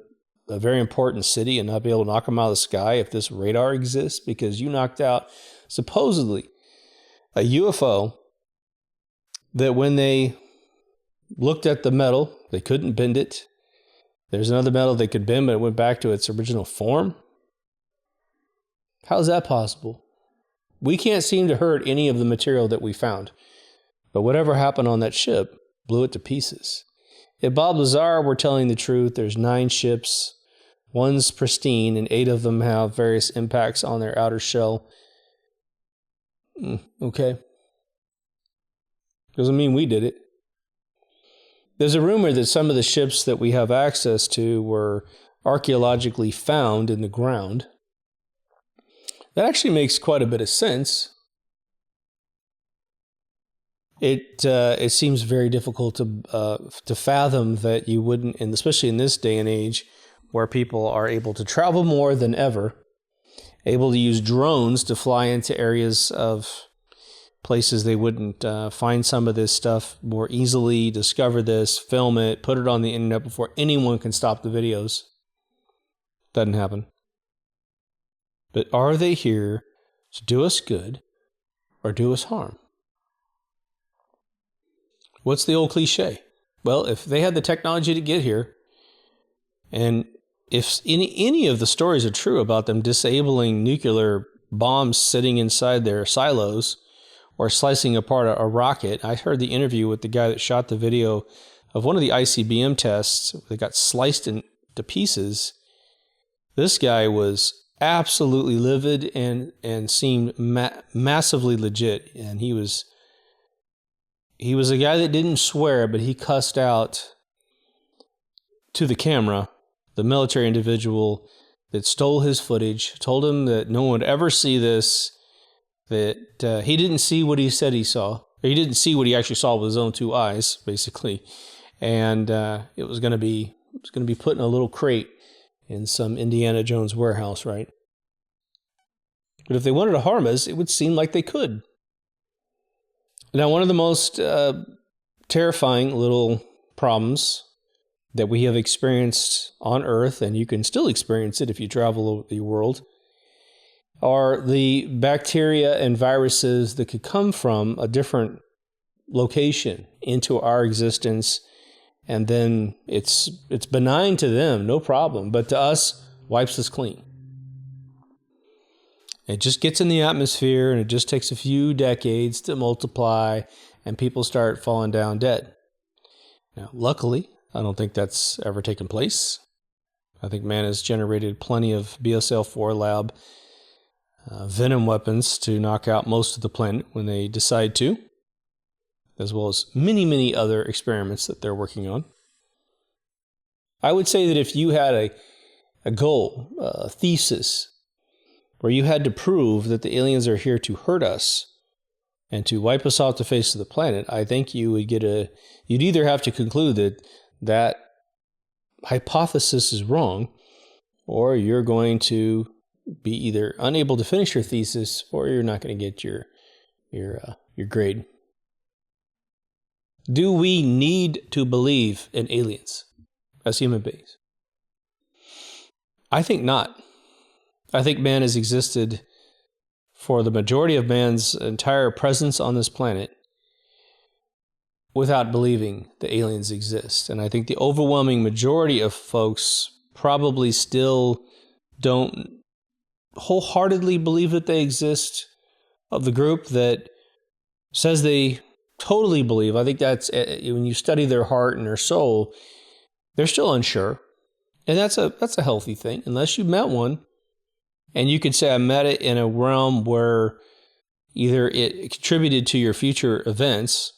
S1: a very important city and not be able to knock them out of the sky if this radar exists? Because you knocked out, supposedly, a UFO that when they looked at the metal, they couldn't bend it. There's another metal they could bend, but it went back to its original form. How is that possible? We can't seem to hurt any of the material that we found. But whatever happened on that ship blew it to pieces. If Bob Lazar were telling the truth, there's 9 ships. One's pristine, and 8 of them have various impacts on their outer shell. Okay. Doesn't mean we did it. There's a rumor that some of the ships that we have access to were archaeologically found in the ground. That actually makes quite a bit of sense. It seems very difficult to fathom that you wouldn't, and especially in this day and age, where people are able to travel more than ever, able to use drones to fly into areas of places they wouldn't find some of this stuff more easily, discover this, film it, put it on the internet before anyone can stop the videos. Doesn't happen. But are they here to do us good or do us harm? What's the old cliche? Well, if they had the technology to get here, and if any of the stories are true about them disabling nuclear bombs sitting inside their silos or slicing apart a rocket, I heard the interview with the guy that shot the video of one of the ICBM tests that got sliced into pieces. This guy was absolutely livid and seemed massively legit, and he was a guy that didn't swear, but he cussed out to the camera the military individual that stole his footage, told him that no one would ever see this, that he didn't see what he said he saw. He didn't see what he actually saw with his own 2 eyes, basically, and it was going to be put in a little crate in some Indiana Jones warehouse, right? But if they wanted to harm us, it would seem like they could. Now, one of the most terrifying little problems that we have experienced on Earth, and you can still experience it if you travel over the world, are the bacteria and viruses that could come from a different location into our existence, and then it's benign to them, no problem, but to us, wipes us clean. It just gets in the atmosphere, and it just takes a few decades to multiply, and people start falling down dead. Now, luckily, I don't think that's ever taken place. I think man has generated plenty of BSL-4 lab venom weapons to knock out most of the planet when they decide to, as well as many, many other experiments that they're working on. I would say that if you had a goal, a thesis, where you had to prove that the aliens are here to hurt us and to wipe us off the face of the planet, I think you would you'd either have to conclude that hypothesis is wrong, or you're going to be either unable to finish your thesis, or you're not going to get your grade. Do we need to believe in aliens as human beings? I think not. I think man has existed for the majority of man's entire presence on this planet without believing the aliens exist. And I think the overwhelming majority of folks probably still don't wholeheartedly believe that they exist. Of the group that says they totally believe, I think that's when you study their heart and their soul, they're still unsure. And that's a healthy thing, unless you met one. And you could say, I met it in a realm where either it contributed to your future events,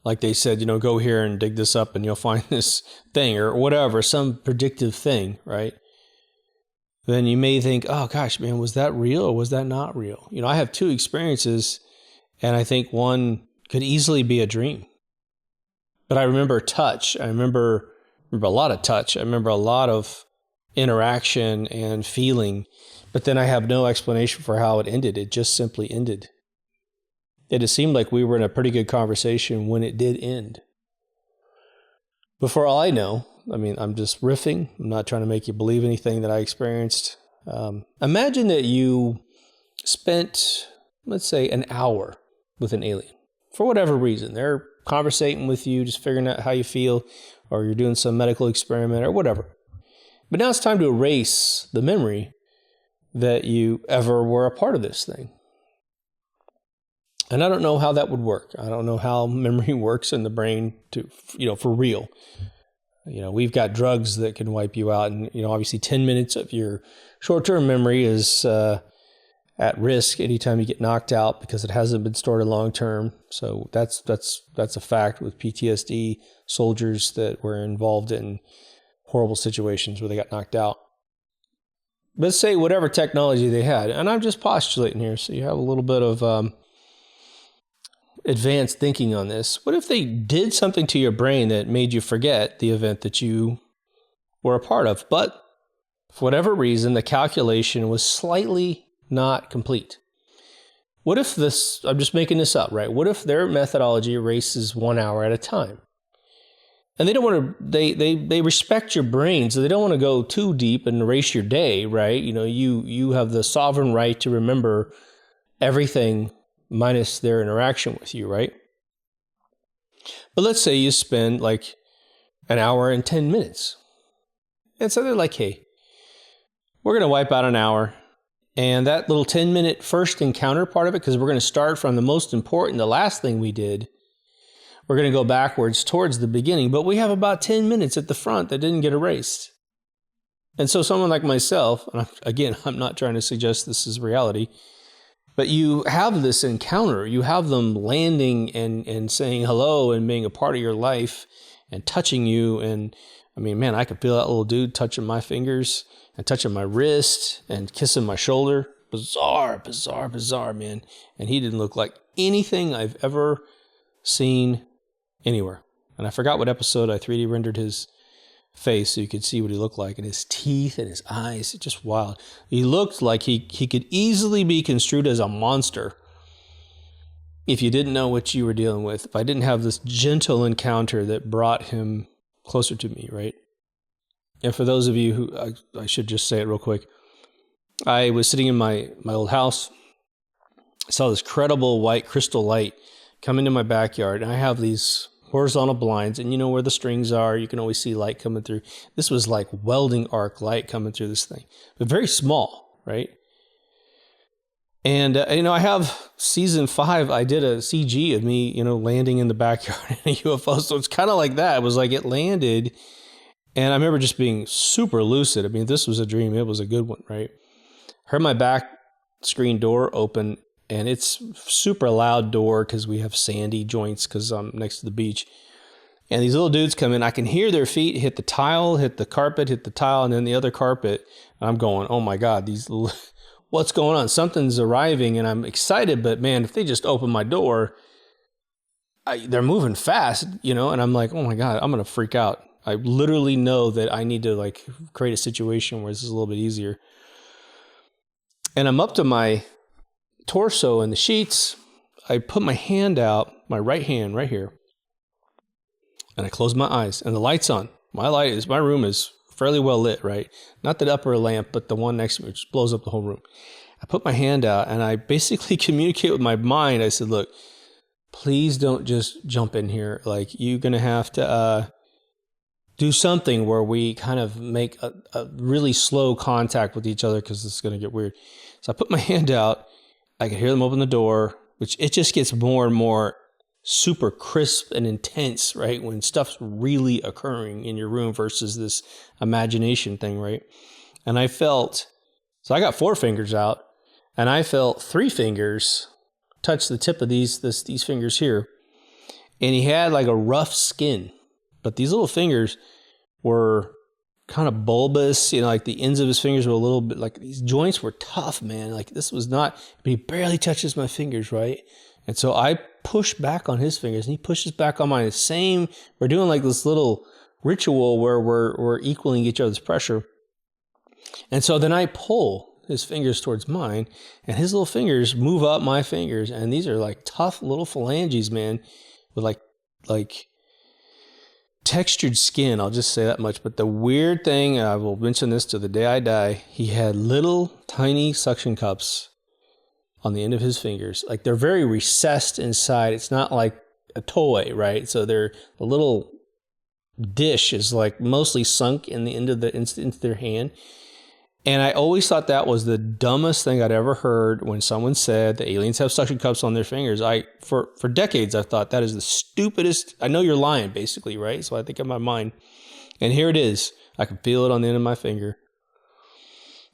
S1: like they said, go here and dig this up and you'll find this thing or whatever, some predictive thing, right? Then you may think, oh gosh, man, was that real or was that not real? I have two experiences, and I think one could easily be a dream. But I remember touch. I remember a lot of touch. I remember a lot of interaction and feeling, but then I have no explanation for how it ended. It just simply ended. It just seemed like we were in a pretty good conversation when it did end. But for all I know, I'm just riffing. I'm not trying to make you believe anything that I experienced. Imagine that you spent, let's say, an hour with an alien. For whatever reason, they're conversating with you, just figuring out how you feel, or you're doing some medical experiment or whatever. But now it's time to erase the memory that you ever were a part of this thing. And I don't know how that would work. I don't know how memory works in the brain for real. We've got drugs that can wipe you out. And, obviously 10 minutes of your short-term memory is at risk anytime you get knocked out because it hasn't been stored in long-term. So that's a fact with PTSD soldiers that were involved in horrible situations where they got knocked out. Let's say whatever technology they had, and I'm just postulating here, so you have a little bit of advanced thinking on this. What if they did something to your brain that made you forget the event that you were a part of, but for whatever reason, the calculation was slightly not complete? What if this, I'm just making this up, right? What if their methodology erases 1 hour at a time? And they don't want to, they respect your brain, so they don't want to go too deep and erase your day, right? You have the sovereign right to remember everything minus their interaction with you, right? But let's say you spend like an hour and 10 minutes. And so they're like, hey, we're going to wipe out an hour. And that little 10-minute first encounter part of it, because we're going to start from the most important, the last thing we did, we're going to go backwards towards the beginning, but we have about 10 minutes at the front that didn't get erased. And so someone like myself, and again, I'm not trying to suggest this is reality, but you have this encounter, you have them landing and saying hello and being a part of your life and touching you. And man, I could feel that little dude touching my fingers and touching my wrist and kissing my shoulder. Bizarre, man. And he didn't look like anything I've ever seen anywhere. And I forgot what episode I 3D rendered his face so you could see what he looked like, and his teeth and his eyes, just wild. He looked like he could easily be construed as a monster. if you didn't know what you were dealing with, if I didn't have this gentle encounter that brought him closer to me, right? And for those of you who, I should just say it real quick. I was sitting in my old house. I saw this credible white crystal light come into my backyard, and I have these horizontal blinds, and you know where the strings are, you can always see light coming through. This was like welding arc light coming through this thing, but very small, right? And, I have season 5, I did a CG of me, landing in the backyard in a UFO. So it's kind of like that. It was like it landed, and I remember just being super lucid. I mean, this was a dream. It was a good one, right? Heard my back screen door open, and it's super loud door because we have sandy joints because I'm next to the beach. And these little dudes come in. I can hear their feet hit the tile, hit the carpet, hit the tile, and then the other carpet. And I'm going, oh my God, what's going on? Something's arriving, and I'm excited. But man, if they just open my door, they're moving fast, and I'm like, oh my God, I'm going to freak out. I literally know that I need to create a situation where this is a little bit easier. And I'm up to my torso in the sheets. I put my hand out, my right hand right here, and I close my eyes, and the light's on. My room is fairly well lit, right? Not the upper lamp, but the one next to me, which blows up the whole room. I put my hand out, and I basically communicate with my mind. I said, look, please don't just jump in here. You're going to have to do something where we kind of make a really slow contact with each other because this is going to get weird. So I put my hand out. I could hear them open the door, which it just gets more and more super crisp and intense, right? When stuff's really occurring in your room versus this imagination thing, right? And I got 4 fingers out, and I felt 3 fingers touch the tip of these fingers here. And he had like a rough skin, but these little fingers were kind of bulbous, like the ends of his fingers were a little bit, like these joints were tough, man. Like this was not, but he barely touches my fingers, right? And so I push back on his fingers, and he pushes back on mine. We're doing like this little ritual where we're equaling each other's pressure. And so then I pull his fingers towards mine, and his little fingers move up my fingers. And these are like tough little phalanges, man, with like textured skin. I'll just say that much. But the weird thing, I will mention this to the day I die, he had little tiny suction cups on the end of his fingers. Like they're very recessed inside. It's not like a toy, right? So the little dish is like mostly sunk in the end of into their hand. And I always thought that was the dumbest thing I'd ever heard when someone said that aliens have suction cups on their fingers. For decades, I've thought that is the stupidest. I know you're lying, basically, right? So I think in my mind, and here it is. I can feel it on the end of my finger.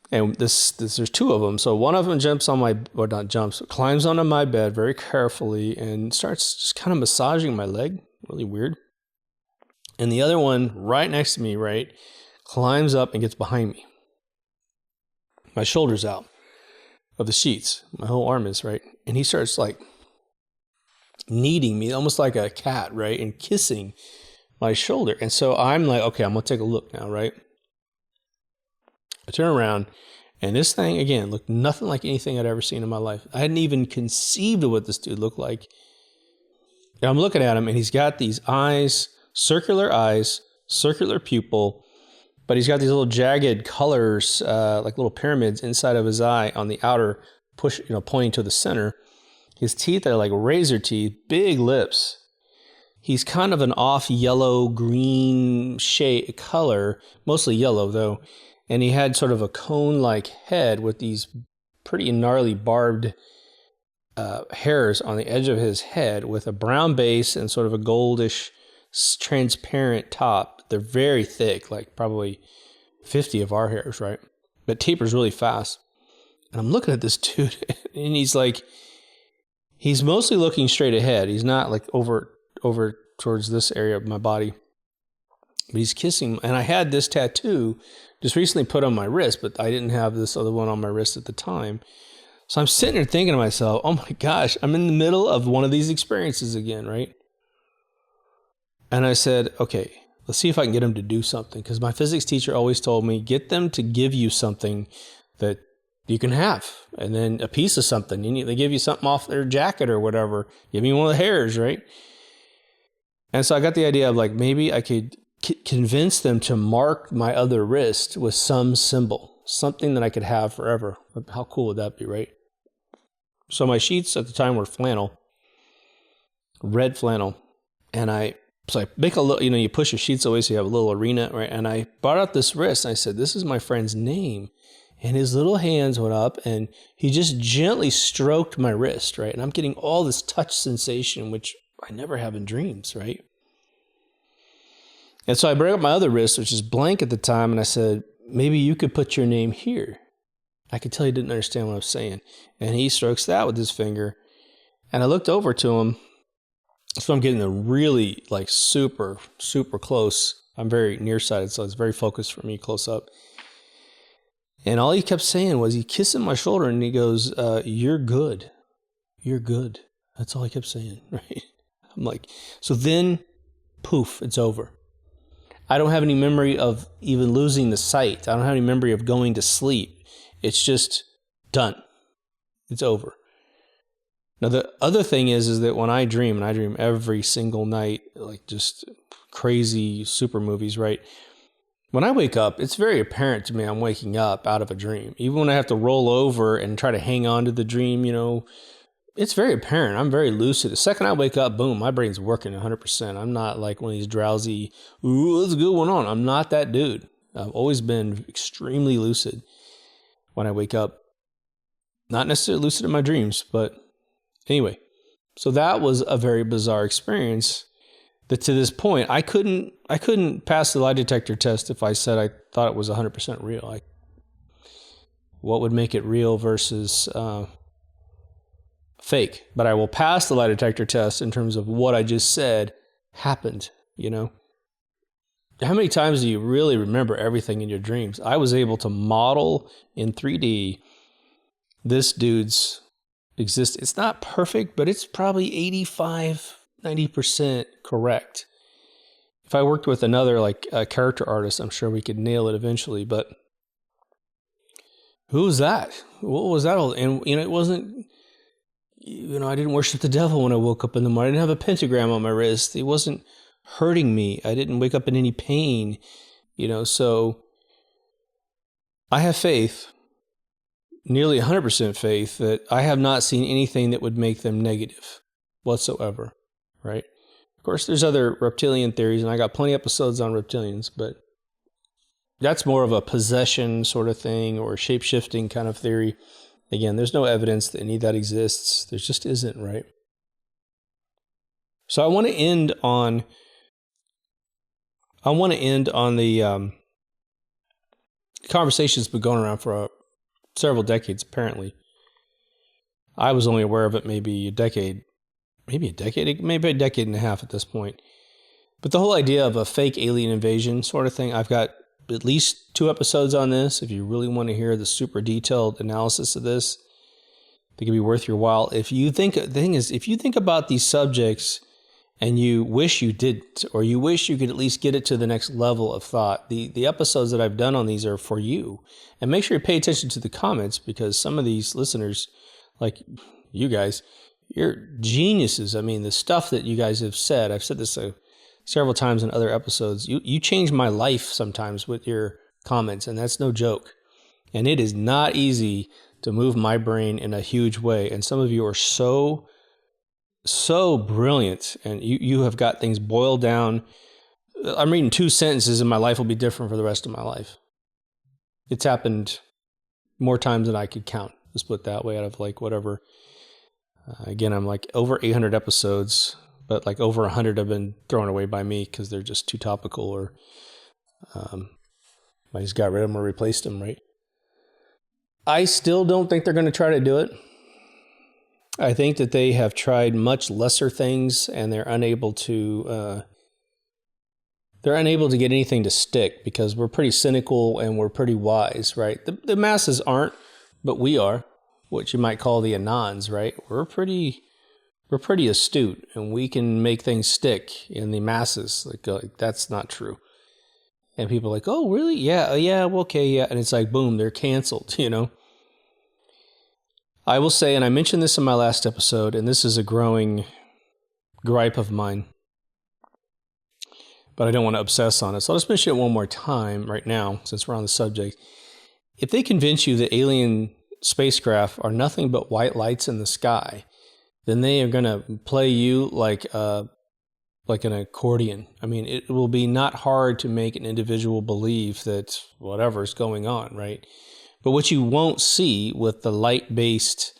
S1: And there's 2 of them. So one of them climbs onto my bed very carefully and starts just kind of massaging my leg. Really weird. And the other one right next to me, right, climbs up and gets behind me. My shoulder's out of the sheets. My whole arm is, right? And he starts like kneading me, almost like a cat, right? And kissing my shoulder. And so I'm like, okay, I'm going to take a look now, right? I turn around, and this thing, again, looked nothing like anything I'd ever seen in my life. I hadn't even conceived of what this dude looked like. And I'm looking at him, and he's got these eyes, circular pupil, but he's got these little jagged colors, like little pyramids inside of his eye on the outer pointing to the center. His teeth are like razor teeth, big lips. He's kind of an off yellow-green shade color, mostly yellow though. And he had sort of a cone-like head with these pretty gnarly barbed hairs on the edge of his head with a brown base and sort of a goldish transparent top. They're very thick, like probably 50 of our hairs, right? But tapers really fast. And I'm looking at this dude, and he's mostly looking straight ahead. He's not like over towards this area of my body. But he's kissing, and I had this tattoo just recently put on my wrist, but I didn't have this other one on my wrist at the time. So I'm sitting there thinking to myself, oh my gosh, I'm in the middle of one of these experiences again, right? And I said, okay, let's see if I can get him to do something. Because my physics teacher always told me, get them to give you something that you can have. And then a piece of something. They give you something off their jacket or whatever. Give me one of the hairs, right? And so I got the idea of like, maybe I could convince them to mark my other wrist with some symbol, something that I could have forever. How cool would that be, right? So my sheets at the time were flannel, red flannel. And I make a little, you push your sheets away so you have a little arena, right? And I brought out this wrist and I said, this is my friend's name. And his little hands went up and he just gently stroked my wrist, right? And I'm getting all this touch sensation, which I never have in dreams, right? And so I bring up my other wrist, which is blank at the time, and I said, maybe you could put your name here. I could tell he didn't understand what I was saying. And he strokes that with his finger. And I looked over to him. So I'm getting a really like super, super close. I'm very nearsighted, so it's very focused for me close up. And all he kept saying was, he kissing my shoulder and he goes, you're good. You're good. That's all he kept saying, right? I'm like, so then, poof, it's over. I don't have any memory of even losing the sight. I don't have any memory of going to sleep. It's just done. It's over. Now, the other thing is that when I dream, and I dream every single night, like just crazy super movies, right? When I wake up, it's very apparent to me I'm waking up out of a dream. Even when I have to roll over and try to hang on to the dream, it's very apparent. I'm very lucid. The second I wake up, boom, my brain's working 100%. I'm not like one of these drowsy, ooh, what's a good one on? I'm not that dude. I've always been extremely lucid when I wake up. Not necessarily lucid in my dreams, but anyway. So that was a very bizarre experience that to this point, I couldn't pass the lie detector test if I said I thought it was 100% real. What would make it real versus fake? But I will pass the lie detector test in terms of what I just said happened, How many times do you really remember everything in your dreams? I was able to model in 3D this dude's existence. It's not perfect, but it's probably 85-90% correct. If I worked with another like a character artist, I'm sure we could nail it eventually. But who was that? What was that all? And it wasn't. I didn't worship the devil when I woke up in the morning. I didn't have a pentagram on my wrist. It wasn't hurting me. I didn't wake up in any pain. So I have faith, nearly 100% faith, that I have not seen anything that would make them negative whatsoever, right? Of course, there's other reptilian theories, and I got plenty of episodes on reptilians, but that's more of a possession sort of thing or shape-shifting kind of theory. Again, there's no evidence that any of that exists. There just isn't, right? So I want to end on the conversation's been going around for several decades, apparently. I was only aware of it maybe a decade and a half at this point. But the whole idea of a fake alien invasion sort of thing, I've got at least 2 episodes on this. If you really want to hear the super detailed analysis of this, it could be worth your while. If you think about these subjects and you wish you didn't, or you wish you could at least get it to the next level of thought, the episodes that I've done on these are for you. And make sure you pay attention to the comments, because some of these listeners, like you guys, you're geniuses. I mean, the stuff that you guys have said, I've said this several times in other episodes, you change my life sometimes with your comments, and that's no joke. And it is not easy to move my brain in a huge way. And some of you are so brilliant, and you have got things boiled down. I'm reading 2 sentences and my life will be different for the rest of my life. It's happened more times than I could count. Let's put it that way, out of like whatever. Again, I'm like over 800 episodes, but like over 100 have been thrown away by me because they're just too topical, or I just got rid of them or replaced them, right? I still don't think they're going to try to do it. I think that they have tried much lesser things, and they're unable to get anything to stick, because we're pretty cynical and we're pretty wise, right? The masses aren't, but we are, what you might call the Anons, right? We're pretty astute, and we can make things stick in the masses. Like that's not true. And people are like, oh, really? Yeah, well, okay, yeah. And it's like, boom, they're canceled, I will say, and I mentioned this in my last episode, and this is a growing gripe of mine, but I don't want to obsess on it. So I'll just mention it one more time right now, since we're on the subject. If they convince you that alien spacecraft are nothing but white lights in the sky, then they are going to play you like an accordion. I mean, it will be not hard to make an individual believe that whatever is going on, right? But what you won't see with the light-based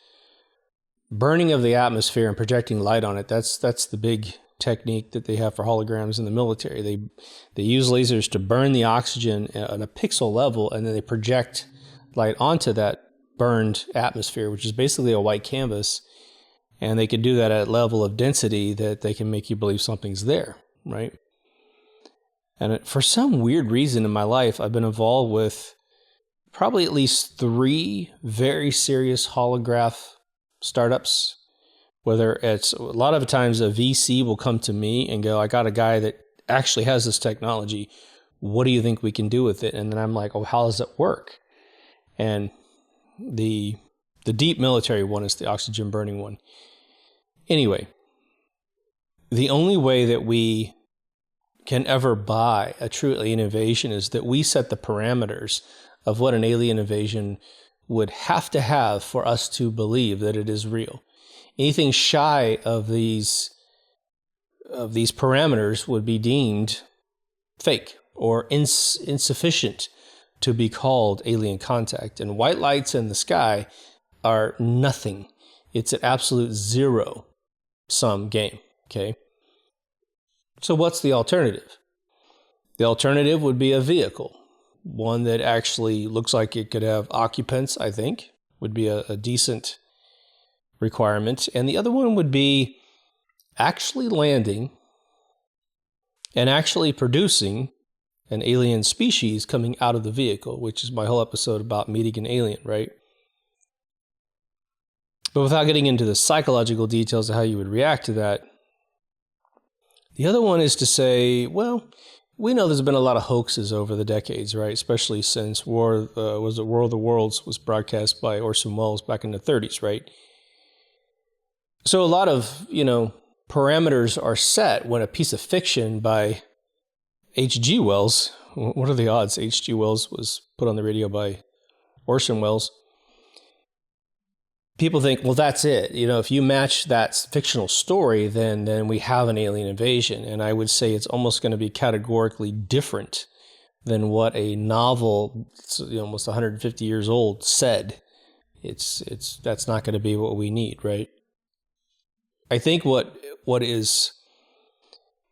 S1: burning of the atmosphere and projecting light on it, that's the big technique that they have for holograms in the military. They use lasers to burn the oxygen at a pixel level, and then they project light onto that burned atmosphere, which is basically a white canvas. And they can do that at a level of density that they can make you believe something's there, right? And for some weird reason in my life, I've been involved with probably at least 3 very serious holograph startups. Whether it's a lot of times a VC will come to me and go, I got a guy that actually has this technology. What do you think we can do with it? And then I'm like, oh, how does it work? And the deep military one is the oxygen burning one. Anyway, the only way that we can ever buy a true alien invasion is that we set the parameters of what an alien invasion would have to have for us to believe that it is real. Anything shy of these parameters would be deemed fake or insufficient to be called alien contact. And white lights in the sky are nothing. It's an absolute zero-sum game, okay? So what's the alternative? The alternative would be a vehicle, one that actually looks like it could have occupants, I think, would be a decent requirement. And the other one would be actually landing and actually producing an alien species coming out of the vehicle, which is my whole episode about meeting an alien, right? But without getting into the psychological details of how you would react to that, the other one is to say, well, we know there's been a lot of hoaxes over the decades, right? Especially since War of the Worlds was broadcast by Orson Welles back in the 30s, right? So a lot of, parameters are set when a piece of fiction by H.G. Wells, what are the odds H.G. Wells was put on the radio by Orson Welles? People think, well, that's it. If you match that fictional story, then we have an alien invasion. And I would say it's almost going to be categorically different than what a novel, almost 150 years old, said. That's not going to be what we need, right? I think what is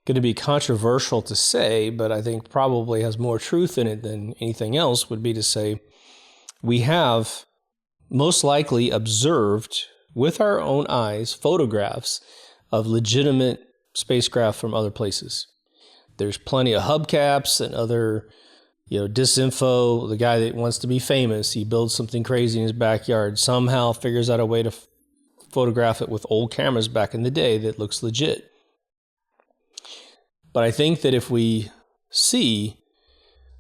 S1: going to be controversial to say, but I think probably has more truth in it than anything else, would be to say we have most likely observed with our own eyes photographs of legitimate spacecraft from other places. There's plenty of hubcaps and other, disinfo. The guy that wants to be famous, he builds something crazy in his backyard, somehow figures out a way to photograph it with old cameras back in the day that looks legit. But I think that if we see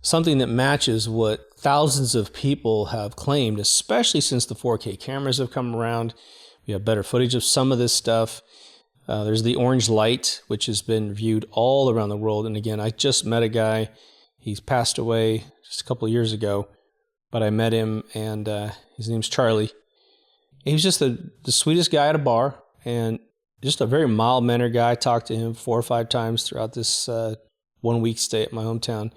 S1: something that matches what thousands of people have claimed, especially since the 4K cameras have come around, we have better footage of some of this stuff. There's the orange light, which has been viewed all around the world. And again, I just met a guy. He's passed away just a couple of years ago, but I met him, and his name's Charlie. He was just the sweetest guy at a bar, and just a very mild-mannered guy. I talked to him 4 or 5 times throughout this 1-week stay at my hometown.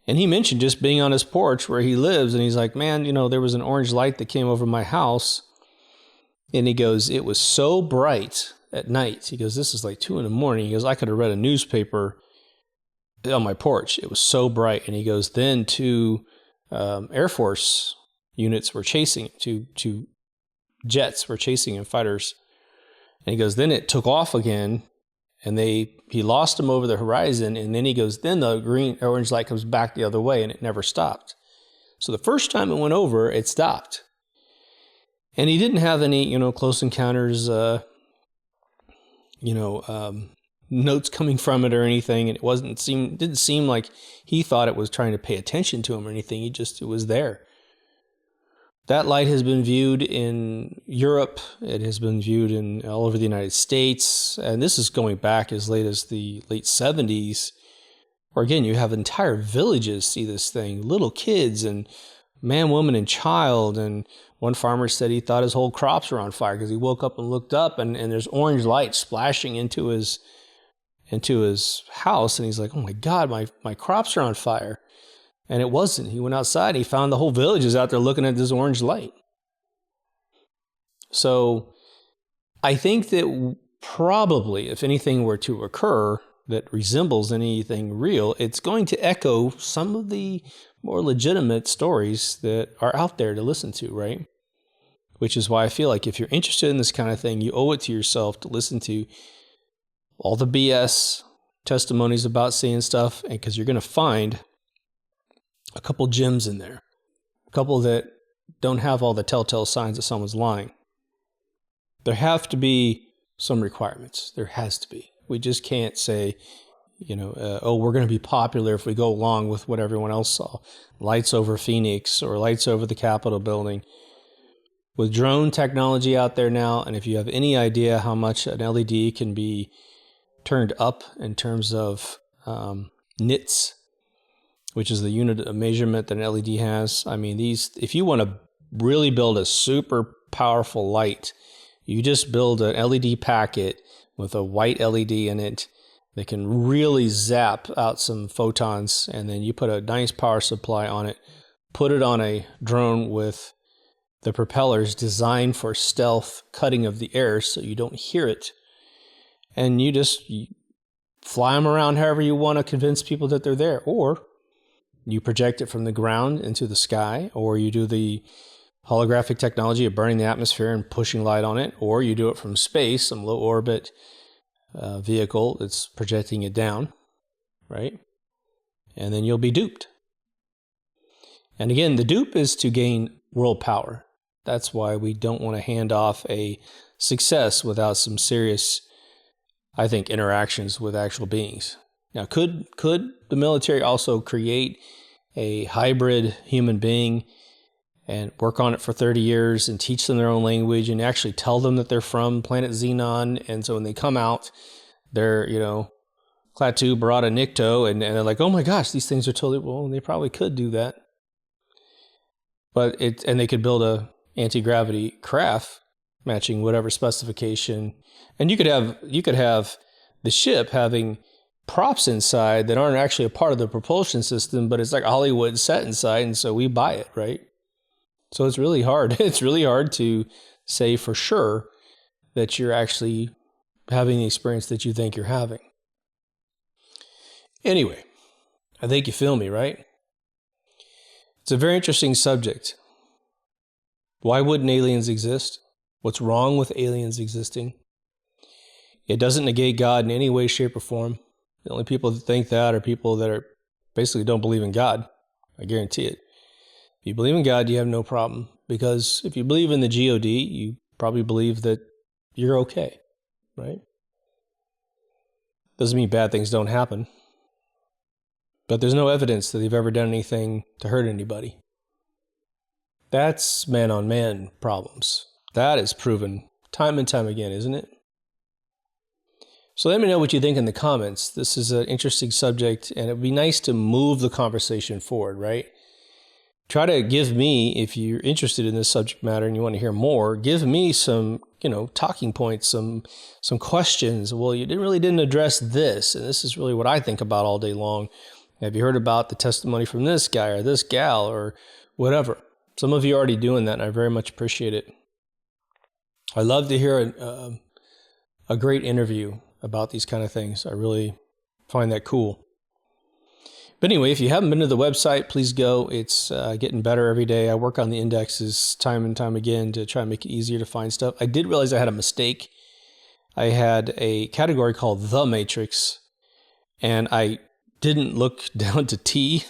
S1: And he mentioned just being on his porch where he lives, and he's like, man, there was an orange light that came over my house. And he goes, it was so bright at night. He goes, this is like 2 a.m. He goes, I could have read a newspaper on my porch. It was so bright. And he goes, then 2 Air Force units were chasing him, 2 jets were chasing him, fighters. And he goes, then it took off again, and he lost him over the horizon. And then he goes, then the orange light comes back the other way, and it never stopped. So the first time it went over, it stopped. And he didn't have any, close encounters, notes coming from it or anything. And it didn't seem like he thought it was trying to pay attention to him or anything. It was there. That light has been viewed in Europe. It has been viewed in all over the United States. And this is going back as late as the late 70s, where again, you have entire villages see this thing, little kids and man, woman, and child. And one farmer said he thought his whole crops were on fire because he woke up and looked up and there's orange light splashing into his house. And he's like, oh my God, my crops are on fire. And it wasn't. He went outside and he found the whole village is out there looking at this orange light. So I think that probably if anything were to occur that resembles anything real, it's going to echo some of the more legitimate stories that are out there to listen to, right? Which is why I feel like if you're interested in this kind of thing, you owe it to yourself to listen to all the BS testimonies about seeing stuff, and because you're going to find a couple gems in there, a couple that don't have all the telltale signs that someone's lying. There have to be some requirements. There has to be. We just can't say, oh, we're going to be popular if we go along with what everyone else saw. Lights over Phoenix or lights over the Capitol building. With drone technology out there now, and if you have any idea how much an LED can be turned up in terms of nits, which is the unit of measurement that an LED has. I mean, if you want to really build a super powerful light, you just build an LED packet with a white LED in it that can really zap out some photons, and then you put a nice power supply on it, put it on a drone with the propellers designed for stealth cutting of the air so you don't hear it, and you fly them around however you want to convince people that they're there. Or you project it from the ground into the sky, or you do the holographic technology of burning the atmosphere and pushing light on it, or you do it from space, some low orbit vehicle that's projecting it down, right? And then you'll be duped. And again, the dupe is to gain world power. That's why we don't want to hand off a success without some serious, I think, interactions with actual beings. Now, could the military also create a hybrid human being and work on it for 30 years and teach them their own language and actually tell them that they're from planet Xenon? And so when they come out, they're, Klaatu, Barada, Nikto, and they're like, oh my gosh, these things are totally, well, they probably could do that. And they could build a anti-gravity craft matching whatever specification. And you could have the ship having props inside that aren't actually a part of the propulsion system, but it's like a Hollywood set inside, and so we buy it, right? So it's really hard. It's really hard to say for sure that you're actually having the experience that you think you're having. Anyway, I think you feel me, right? It's a very interesting subject. Why wouldn't aliens exist? What's wrong with aliens existing? It doesn't negate God in any way, shape, or form. The only people that think that are people that are basically don't believe in God. I guarantee it. If you believe in God, you have no problem. Because if you believe in the God, you probably believe that you're okay, right? Doesn't mean bad things don't happen. But there's no evidence that they've ever done anything to hurt anybody. That's man-on-man problems. That is proven time and time again, isn't it? So let me know what you think in the comments. This is an interesting subject, and it would be nice to move the conversation forward, right? Try to give me, if you're interested in this subject matter and you want to hear more, give me some, talking points, some questions. Well, you didn't address this, and this is really what I think about all day long. Have you heard about the testimony from this guy or this gal or whatever? Some of you are already doing that, and I very much appreciate it. I love to hear a great interview about these kind of things. I really find that cool. But anyway, if you haven't been to the website, please go. It's getting better every day. I work on the indexes time and time again to try and make it easier to find stuff. I did realize I had a mistake. I had a category called The Matrix, and I didn't look down to T,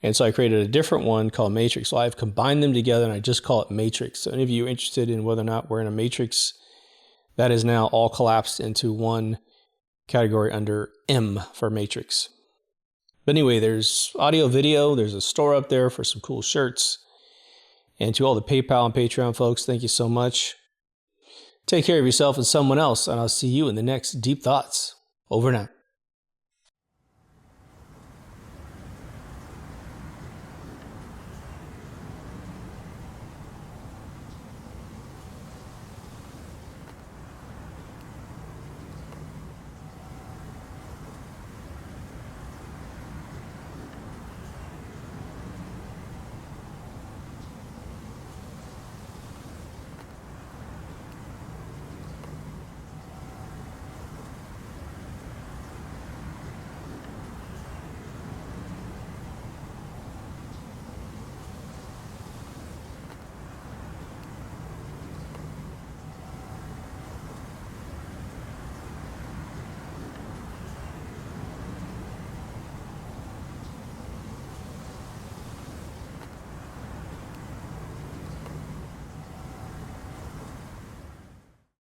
S1: and so I created a different one called Matrix. So I've combined them together, and I just call it Matrix. So any of you interested in whether or not we're in a matrix, that is now all collapsed into one category under M for Matrix. But anyway, there's audio, video, there's a store up there for some cool shirts. And to all the PayPal and Patreon folks, thank you so much. Take care of yourself and someone else, and I'll see you in the next Deep Thoughts. Over now.